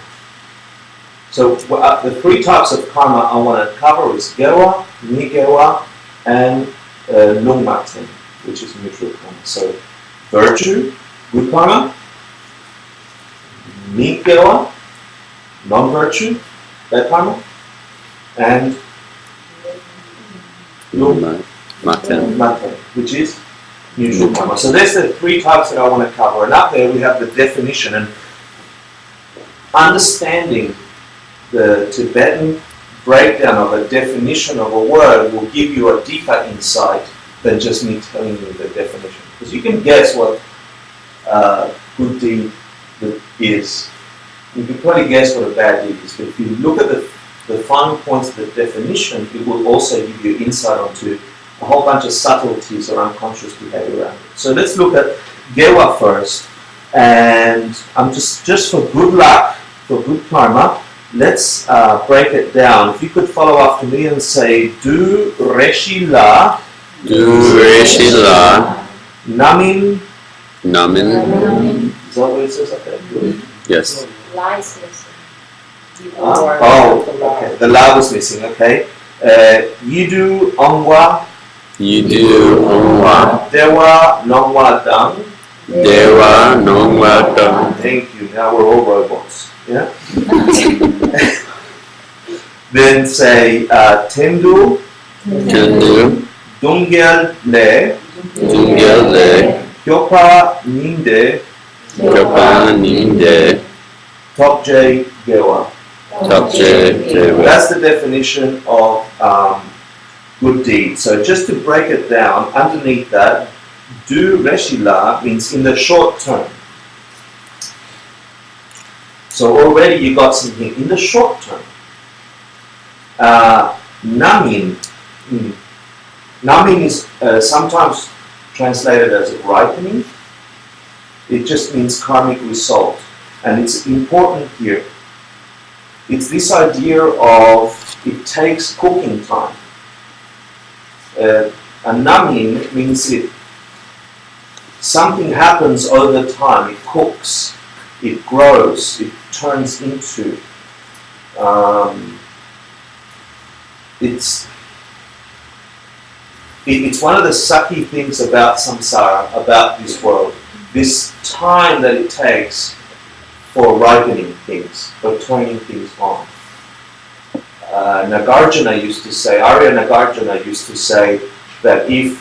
So the 3 types of karma I want to cover is gewa, nigewa, and lung ma ten, which is neutral karma. So virtue, good karma. Nigewa, non-virtue, bad karma, and Maten. Maten, which is neutral karma. So there's the 3 types that I want to cover. And up there we have the definition. And understanding the Tibetan breakdown of a definition of a word will give you a deeper insight than just me telling you the definition. Because you can guess what good deed is. You can probably guess what a bad deed is, but if you look at the fine points of the definition, it will also give you insight onto a whole bunch of subtleties or unconscious behavior around it. So let's look at gewa first, and I'm just for good luck, for good karma, let's break it down. If you could follow after me and say, do reshi la Dureshila. Namin. Namin. Is that what it says up there? Good. Yes. License. Oh, okay. The la was missing, okay. Yidu Ongwa. Yidu Onwa. Dewa Nongwa Dang. Dewa Nongwa Dang. Thank you. Now we're all robots. Yeah? Then say Tendu. Tendu. Dungyal Le. Dungyal Le. Kyopa Ninde. Kyopa Ninde. Tokje Gewa. Tokje Gewa. That's the definition of good deed. So just to break it down, underneath that, Du Reshila means in the short term. So already you got something in the short term. Namin. Namin is sometimes translated as ripening. It just means karmic result. And it's important here. It's this idea of it takes cooking time. And namin means something happens over time. It cooks, it grows, it turns into. It's one of the sucky things about samsara, about this world. This time that it takes for ripening things, for turning things on. Nagarjuna used to say, Arya Nagarjuna used to say that if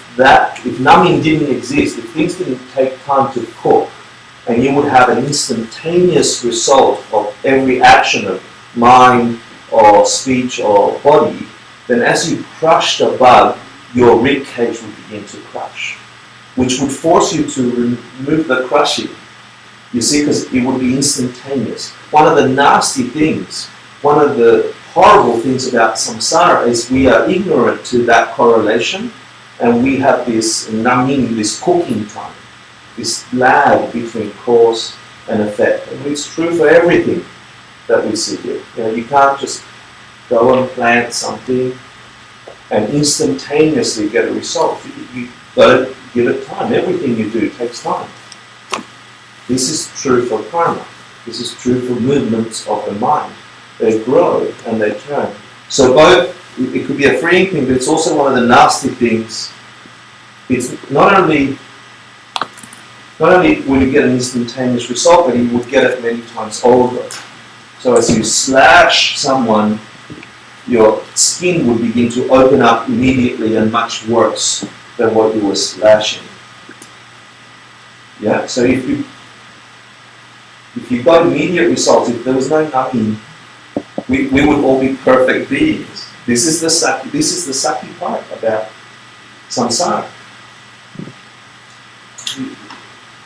namin didn't exist, if things didn't take time to cook, and you would have an instantaneous result of every action of mind or speech or body, then as you crushed a bug, your rib cage would begin to crush, which would force you to remove the crushing. You see, because it would be instantaneous. One of the nasty things, one of the horrible things about samsara is we are ignorant to that correlation, and we have this namin, this cooking time, this lag between cause and effect. And it's true for everything that we see here. You can't just go and plant something and instantaneously get a result. You've got to give it time. Everything you do takes time. This is true for karma. This is true for movements of the mind. They grow and they turn. So both, it could be a freeing thing, but it's also one of the nasty things. It's not only will you get an instantaneous result, but you would get it many times over. So as you slash someone, your skin would begin to open up immediately and much worse than what you were slashing. Yeah, so if you got immediate results, if there was no namin, we would all be perfect beings. This is the sati part about samsara.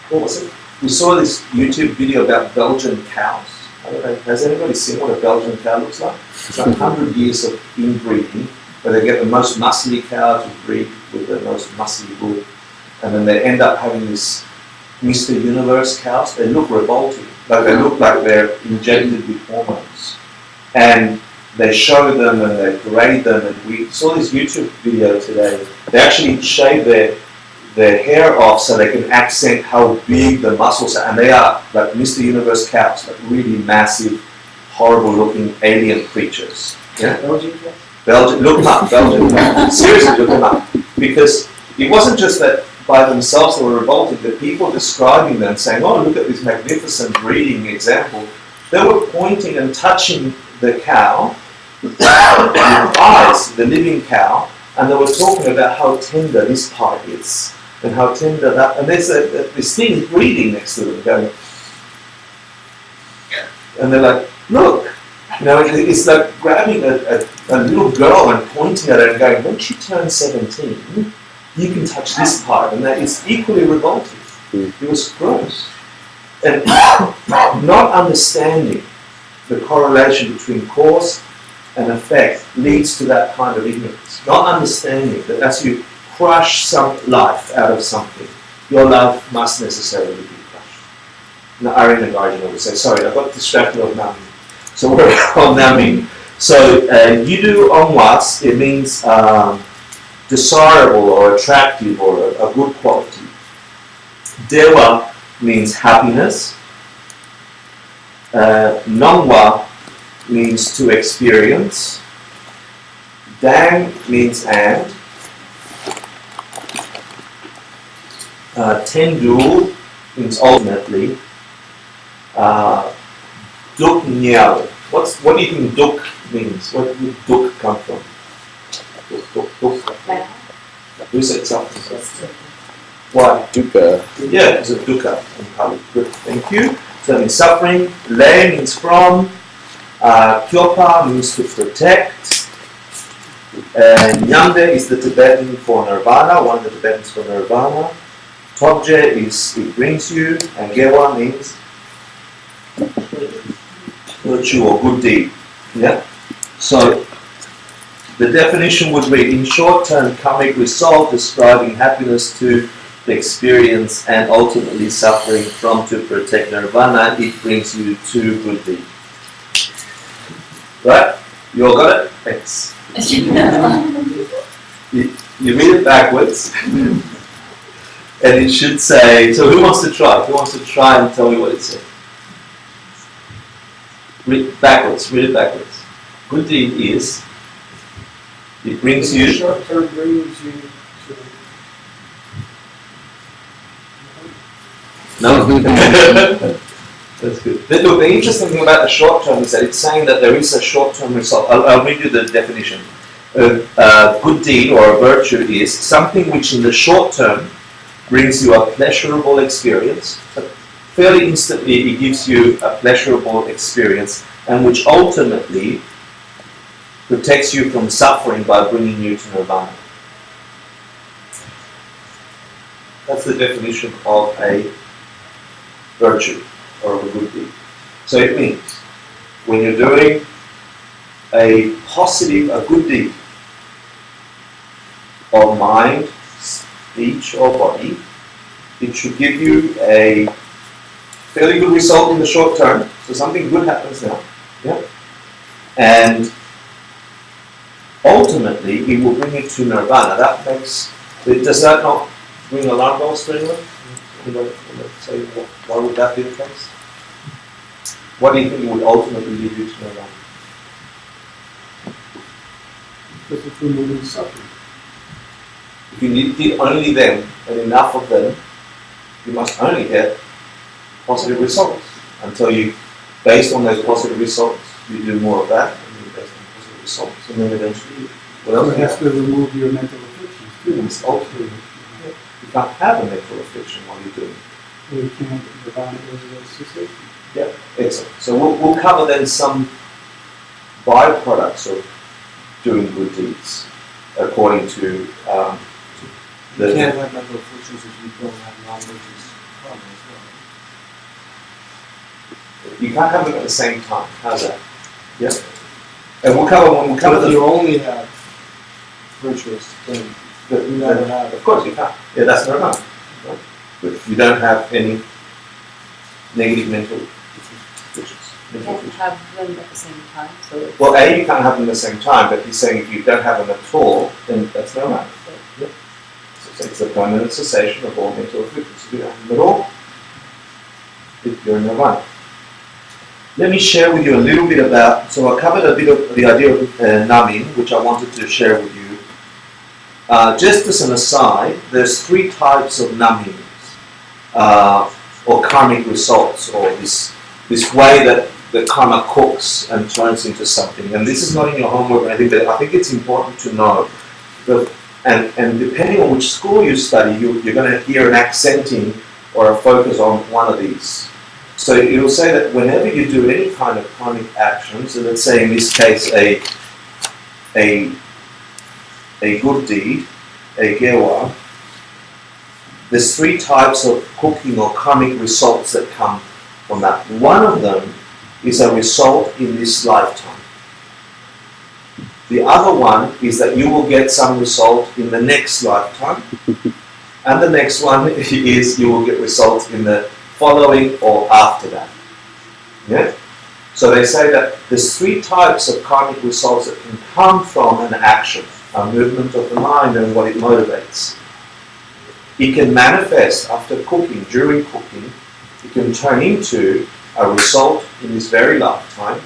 What was it? We saw this YouTube video about Belgian cows. I don't know, has anybody seen what a Belgian cow looks like? It's like 100 years of inbreeding, where they get the most muscly cow to breed with the most muscly bull, and then they end up having this Mr. Universe cows. They look revolting, like they look like they're injected with hormones. And they show them and they grade them, and we saw this YouTube video today. They actually shave their hair off so they can accent how big the muscles are, and they are like Mr. Universe cows, like really massive, horrible-looking alien creatures. Yeah? Belgian, look them up, Belgian cows. Seriously, look them up, because it wasn't just that by themselves they were revolting. The people describing them, saying, "Oh, look at this magnificent breeding example," they were pointing and touching the cow with eyes, the living cow, and they were talking about how tender this part is. And how tender that, and there's this thing is breathing next to them, going, and they're like, look, it's like grabbing a little girl and pointing at her and going, when she turns 17, you can touch this part, and that is equally revolting. It was gross, and not understanding the correlation between cause and effect leads to that kind of ignorance. Not understanding that as you crush some life out of something, your life must necessarily be crushed. Now, Arya Nagarjuna would say, sorry, I got distracted on namin. So we're on namin. So, Yidu Onwas, it means desirable or attractive or a good quality. Dewa means happiness. Nongwa means to experience. Dang means and. Tendu means ultimately. Duk Nyal. What do you think Duk means? Where did Duk come from? Duk. Who said something? Why? Dukkha. Yeah, it's a dukkha in Pali. Good, thank you. So that means suffering. Le means from. Kyopa means to protect. Nyamde is the Tibetan for nirvana, one of the Tibetans for nirvana. Tobje is it brings you, and Gewa means virtue or good deed. Yeah? So the definition would read, in short-term karmic result describing happiness to experience and ultimately suffering from to protect nirvana, it brings you to good deed. Right? You all got it? Thanks. You read it backwards. And it should say, so who wants to try? Who wants to try and tell me what it says? Read it backwards. Good deed is, it brings you... Short term brings you to... No? That's good. Look, the interesting thing about the short term is that it's saying that there is a short term result. I'll read you the definition. A good deed or a virtue is something which in the short term brings you a pleasurable experience. Fairly instantly it gives you a pleasurable experience, and which ultimately protects you from suffering by bringing you to nirvana. That's the definition of a virtue or of a good deed. So it means when you're doing a positive, a good deed of mind, speech or body, it should give you a fairly good result in the short term. So something good happens now. Yeah? And ultimately it will bring you to nirvana. That makes, does that not ring alarm bells for anyone? So why would that be the case? What do you think it would ultimately lead you to nirvana? Because it's removing suffering. If you did only them and enough of them, you must only get positive results until you, based on those positive results, you do more of that, and then based on positive results, and then eventually, what else? So it has to remove your mental afflictions too. It's ultimately, you can't have a mental affliction while you're doing it. Or you can't provide a cessation. Yeah, excellent. So we'll cover then some byproducts of doing good deeds, according to You can't have mental afflictions if you don't have non-religious karma as well. You can't have them at the same time. How's that? Yeah. And we'll cover when we cover But the. you only have virtuous, then you never have. Of course you can't. Yeah, that's not enough. Right? But if you don't have any negative mental afflictions. You can't have them at the same time, so it's... Well, A, you can't have them at the same time, but he's saying if you don't have them at all, then that's no matter. Yeah. So it's a permanent cessation of all mental afflictions. If you don't have them at all, you're in nirvana. Let me share with you a little bit about, so I covered a bit of the idea of numbing, which I wanted to share with you. Just as an aside, there's 3 types of numbings, or karmic results, or this way that the karma cooks and turns into something. And this is not in your homework or anything, but I think it's important to know. And depending on which school you study, you're going to hear an accenting or a focus on one of these. So it will say that whenever you do any kind of karmic action, so let's say in this case a good deed, a gewa, there's 3 types of cooking or karmic results that come from that. One of them is a result in this lifetime. The other one is that you will get some result in the next lifetime. And the next one is you will get results in the following or after that. Yeah? So they say that there's 3 types of karmic results that can come from an action. a movement of the mind and what it motivates. It can manifest after cooking, during cooking. It can turn into a result in this very lifetime,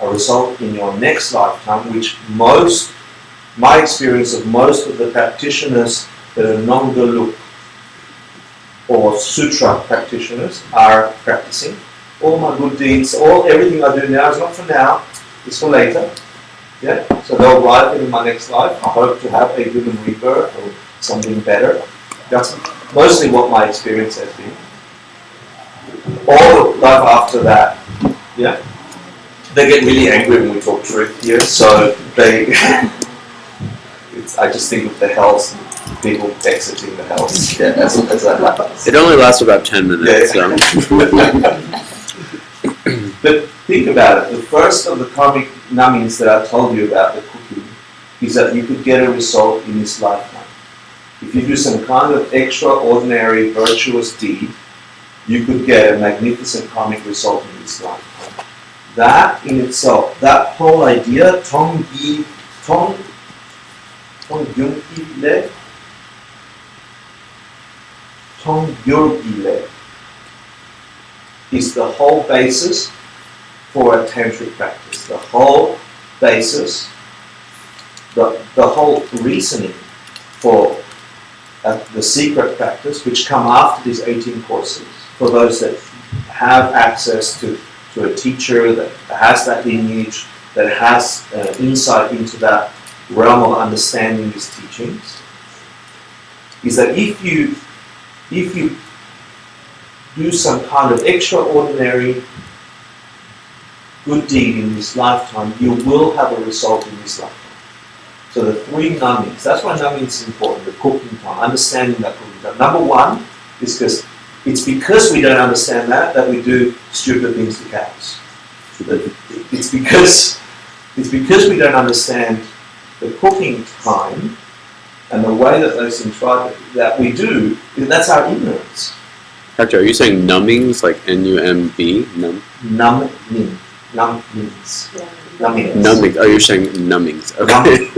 a result in your next lifetime, which my experience of most of the practitioners that are non-Geluk or Sutra practitioners are practicing. All my good deeds, everything I do now is not for now, it's for later. Yeah? So they'll arrive in my next life. I hope to have a human rebirth or something better. That's mostly what my experience has been. Or life after that. Yeah? They get really angry when we talk truth here, so they I just think of the hells, people exiting the hells. Yeah, as that happens. It only lasts about 10 minutes. Yeah. So. But think about it. The first of the karmic numbings that I told you about, the cooking, is that you could get a result in this lifetime. If you do some kind of extraordinary virtuous deed, you could get a magnificent karmic result in this lifetime. That in itself, that whole idea, Tongyurgile, is the whole basis for a tantric practice. The whole basis, the whole reasoning for the secret practice, which come after these 18 courses, for those that have access to a teacher that has that lineage, that has insight into that realm of understanding these teachings, is that if you do some kind of extraordinary good deed in this lifetime, you will have a result in this lifetime. So the three numbings, that's why numbing is important, the cooking time, understanding that cooking time. Number one is because we don't understand that we do stupid things to cows. It's because we don't understand the cooking time and the way that those things try that we do, that's our ignorance. Hector, are you saying numbings like N-U-M-B? Numbings. Numbings. Oh, you're saying numbings. Okay.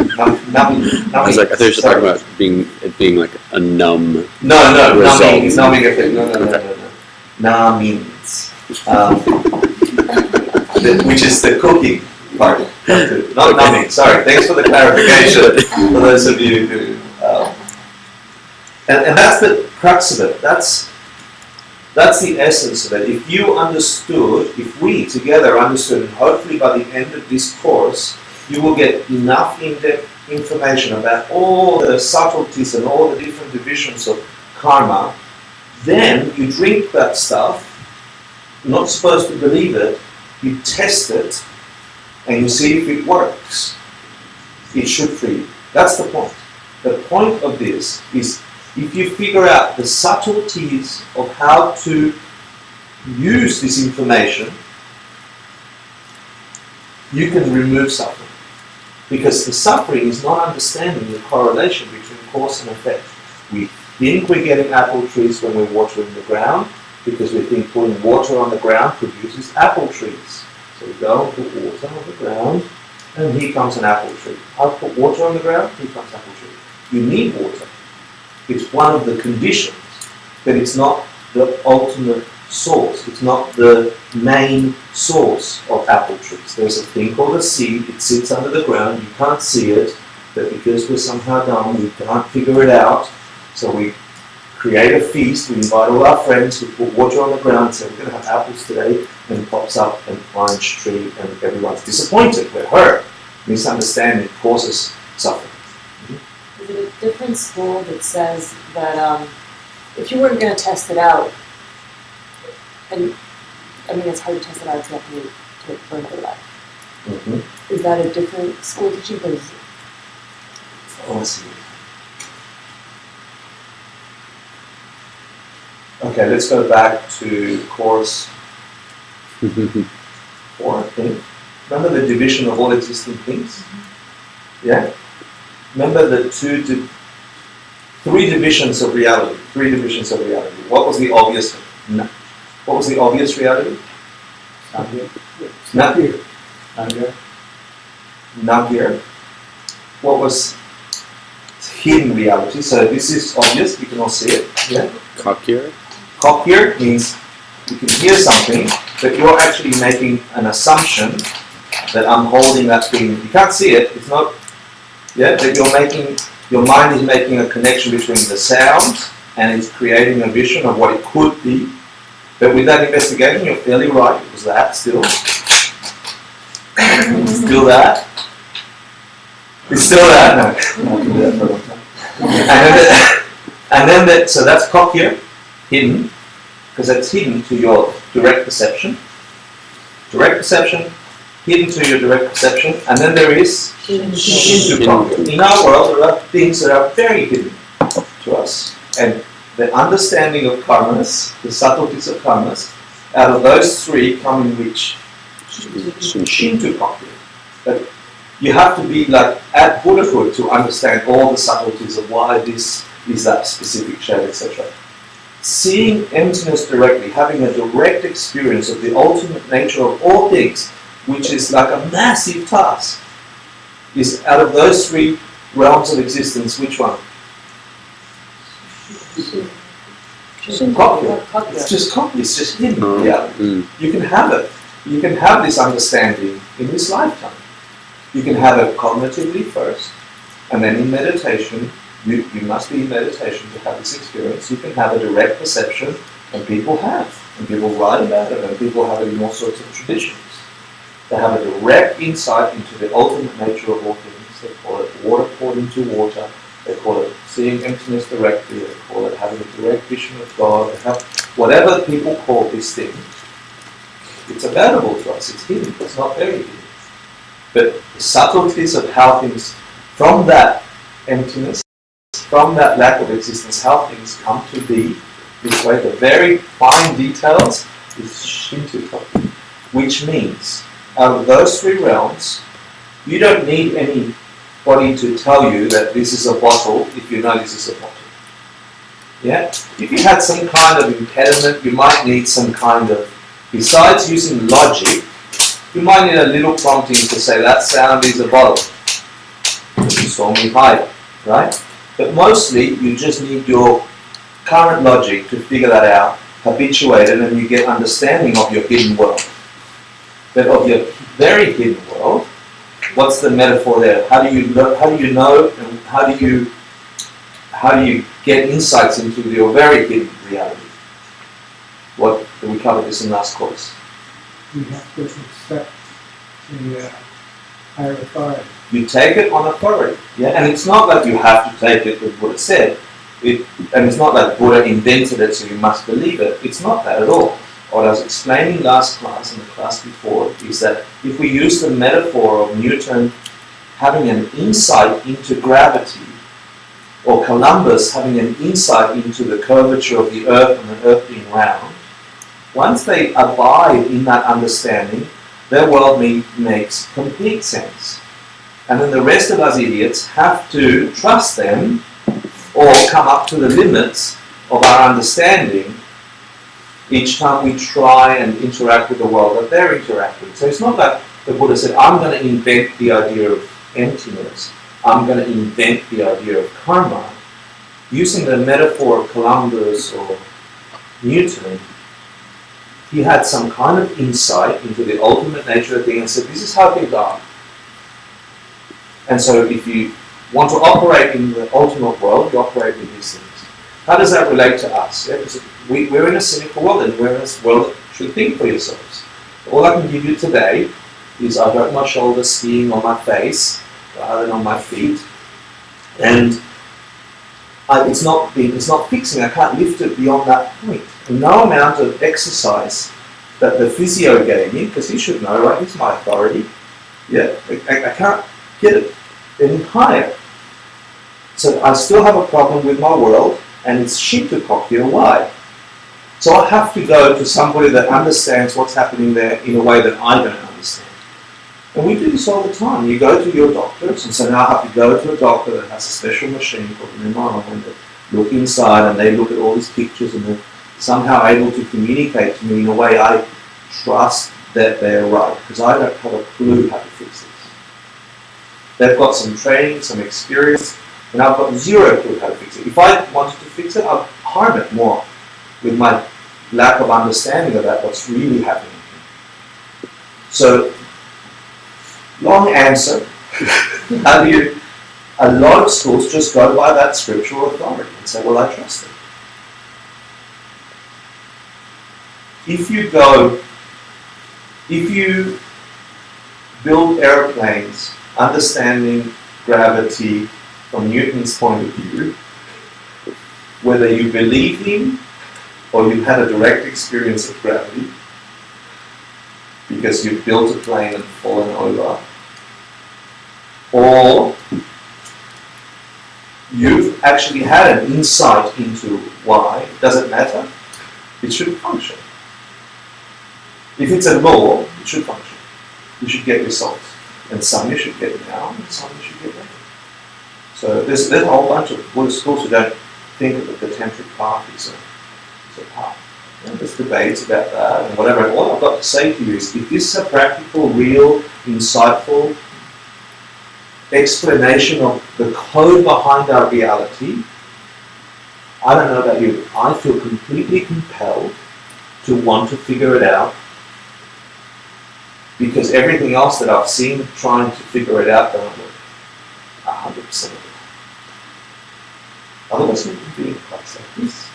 Numbings. I was like, I thought you were talking about it being like a numb. No, result. numbing effect. No. Numbings. Which is the cooking part. Not numbing. Sorry. Thanks for the clarification for those of you who. And that's the crux of it. That's the essence of it. If we together understood, and hopefully by the end of this course, you will get enough in-depth information about all the subtleties and all the different divisions of karma, then you drink that stuff, not supposed to believe it, you test it, and you see if it works. It should free you. That's the point. The point of this is if you figure out the subtleties of how to use this information, you can remove suffering. Because the suffering is not understanding the correlation between cause and effect. We think we're getting apple trees when we're watering the ground, because we think putting water on the ground produces apple trees. So we go and put water on the ground, and here comes an apple tree. I put water on the ground, here comes apple tree. You need water. It's one of the conditions, but it's not the ultimate source. It's not the main source of apple trees. There's a thing called a seed. It sits under the ground. You can't see it, but because we're somehow dumb, we can't figure it out. So we create a feast. We invite all our friends. We put water on the ground and say, we're going to have apples today. And it pops up an orange tree, and everyone's disappointed. We're hurt. Misunderstanding causes suffering. Is it a different school that says that if you weren't going to test it out, and I mean it's hard to test it out exactly for another life. Mm-hmm. Is that a different school teaching? Because Oh, I see. Okay, let's go back to course 4, I think. Remember the division of all existing things? Yeah? Remember the three divisions of reality. What was the obvious? What was the obvious reality? Nagir. What was hidden reality. So this is obvious, you can all see it. Yeah. Cochlear? Cochlear means you can hear something, but you're actually making an assumption that I'm holding that thing. You can't see it, it's not, yeah, but your mind is making a connection between the sound and it's creating a vision of what it could be. But with that investigation, you're fairly right, it was that still. Still that. It's still that? No, I can do that for a long time. So that's cochlear, hidden, because it's hidden to your direct perception. Direct perception, hidden to your direct perception, and then there is Shinto cochlear. In our world, there are things that are very hidden to us. And the understanding of karmas, the subtleties of karmas, out of those three come in which Shinto cochlear. But you have to be like at Buddhahood to understand all the subtleties of why this is that specific shape, etc. Seeing emptiness directly, having a direct experience of the ultimate nature of all things, which is like a massive task, is out of those three realms of existence, which one? Cochlear. It's just cochlear, it's just hidden. Yeah. You can have it. You can have this understanding in this lifetime. You can have it cognitively first, and then in meditation, you must be in meditation to have this experience. You can have a direct perception, and people have, and people write about it, and people have it in all sorts of traditions. They have a direct insight into the ultimate nature of all things. They call it water poured into water. They call it seeing emptiness directly. They call it having a direct vision of God. They have whatever people call this thing. It's available to us. It's hidden. It's not very hidden. But the subtleties of how things, from that emptiness, from that lack of existence, how things come to be this way, the very fine details is Shinto cochlear, which means out of those three realms, you don't need anybody to tell you that this is a bottle if you know this is a bottle. Yeah? If you had some kind of impediment, you might need some kind of, besides using logic, you might need a little prompting to say that sound is a bottle. You saw me hide, right? But mostly you just need your current logic to figure that out, habituate it, and you get understanding of your hidden world. But of your very hidden world, what's the metaphor there? How do you know, and how do you get insights into your very hidden reality? What we covered this in last course. You have to accept the higher authority. You take it on authority, yeah, and it's not like you have to take it with Buddha said. And it's not like Buddha invented it, so you must believe it. It's not that at all. What I was explaining last class and the class before is that if we use the metaphor of Newton having an insight into gravity, or Columbus having an insight into the curvature of the Earth and the Earth being round, once they abide in that understanding, their world makes complete sense. And then the rest of us idiots have to trust them or come up to the limits of our understanding each time we try and interact with the world that they're interacting. So it's not like the Buddha said, I'm going to invent the idea of emptiness. I'm going to invent the idea of karma. Using the metaphor of Columbus or Newton, he had some kind of insight into the ultimate nature of things and said, this is how things are. And so if you want to operate in the ultimate world, you operate with these things. How does that relate to us? Yeah? Because we're in a cynical world, and we're in a world that should think for yourselves. All I can give you today is I got my shoulders skiing on my face rather than on my feet. And it's not fixing. I can't lift it beyond that point. And no amount of exercise that the physio gave me, because he should know, right? He's my authority. Yeah, I can't get it any higher. So I still have a problem with my world, and it's Shinto cochlear. Why? So I have to go to somebody that understands what's happening there in a way that I don't understand. And we do this all the time. You go to your doctors, and so now I have to go to a doctor that has a special machine called an MRI, and they look inside, and they look at all these pictures, and they're somehow able to communicate to me in a way I trust that they're right, because I don't have a clue how to fix this. They've got some training, some experience, and I've got zero clue how to fix it. If I wanted to fix it, I'd harm it more with my lack of understanding about what's really happening. So, long answer. How do you? A lot of schools just go by that scriptural authority and say, well, I trust it. If you build airplanes understanding gravity from Newton's point of view, whether you believe him or you've had a direct experience of gravity because you've built a plane and fallen over, or you've actually had an insight into why, doesn't matter, it should function. If it's a law, it should function. You should get results. And some you should get now, and some you should get later. So there's a whole bunch of Buddhist schools who don't think that the tantric path is a path. There's debates about that and whatever. And all I've got to say to you is, if this is a practical, real, insightful explanation of the code behind our reality, I don't know about you, I feel completely compelled to want to figure it out, because everything else that I've seen trying to figure it out doesn't work 100% of it. Otherwise we wouldn't be in a place like this.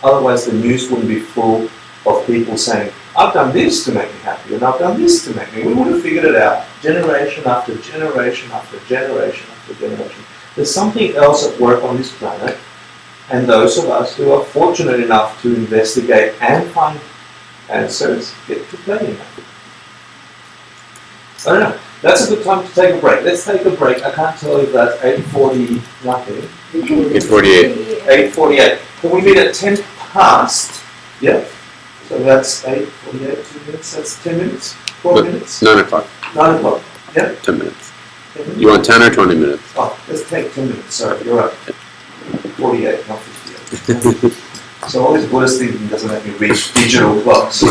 Otherwise the news wouldn't be full of people saying, I've done this to make me happy, and I've done this to make me. We would have figured it out generation after generation after generation after generation. There's something else at work on this planet, and those of us who are fortunate enough to investigate and find answers get to play in that. I don't know. That's a good time to take a break. Let's take a break. I can't tell if that's 8:40 nothing. 8:48. 8:48. Can we meet at 10 past? Yeah. So that's 8:48, 2 minutes. That's 10 minutes. 4 minutes. 9 o'clock. 9 o'clock. Yeah. 10 minutes. 10 minutes. You want 10 or 20 minutes? Oh, let's take 10 minutes. Sorry, you're right. 48, not 58. So all this Buddhist thinking doesn't let me reach digital clocks.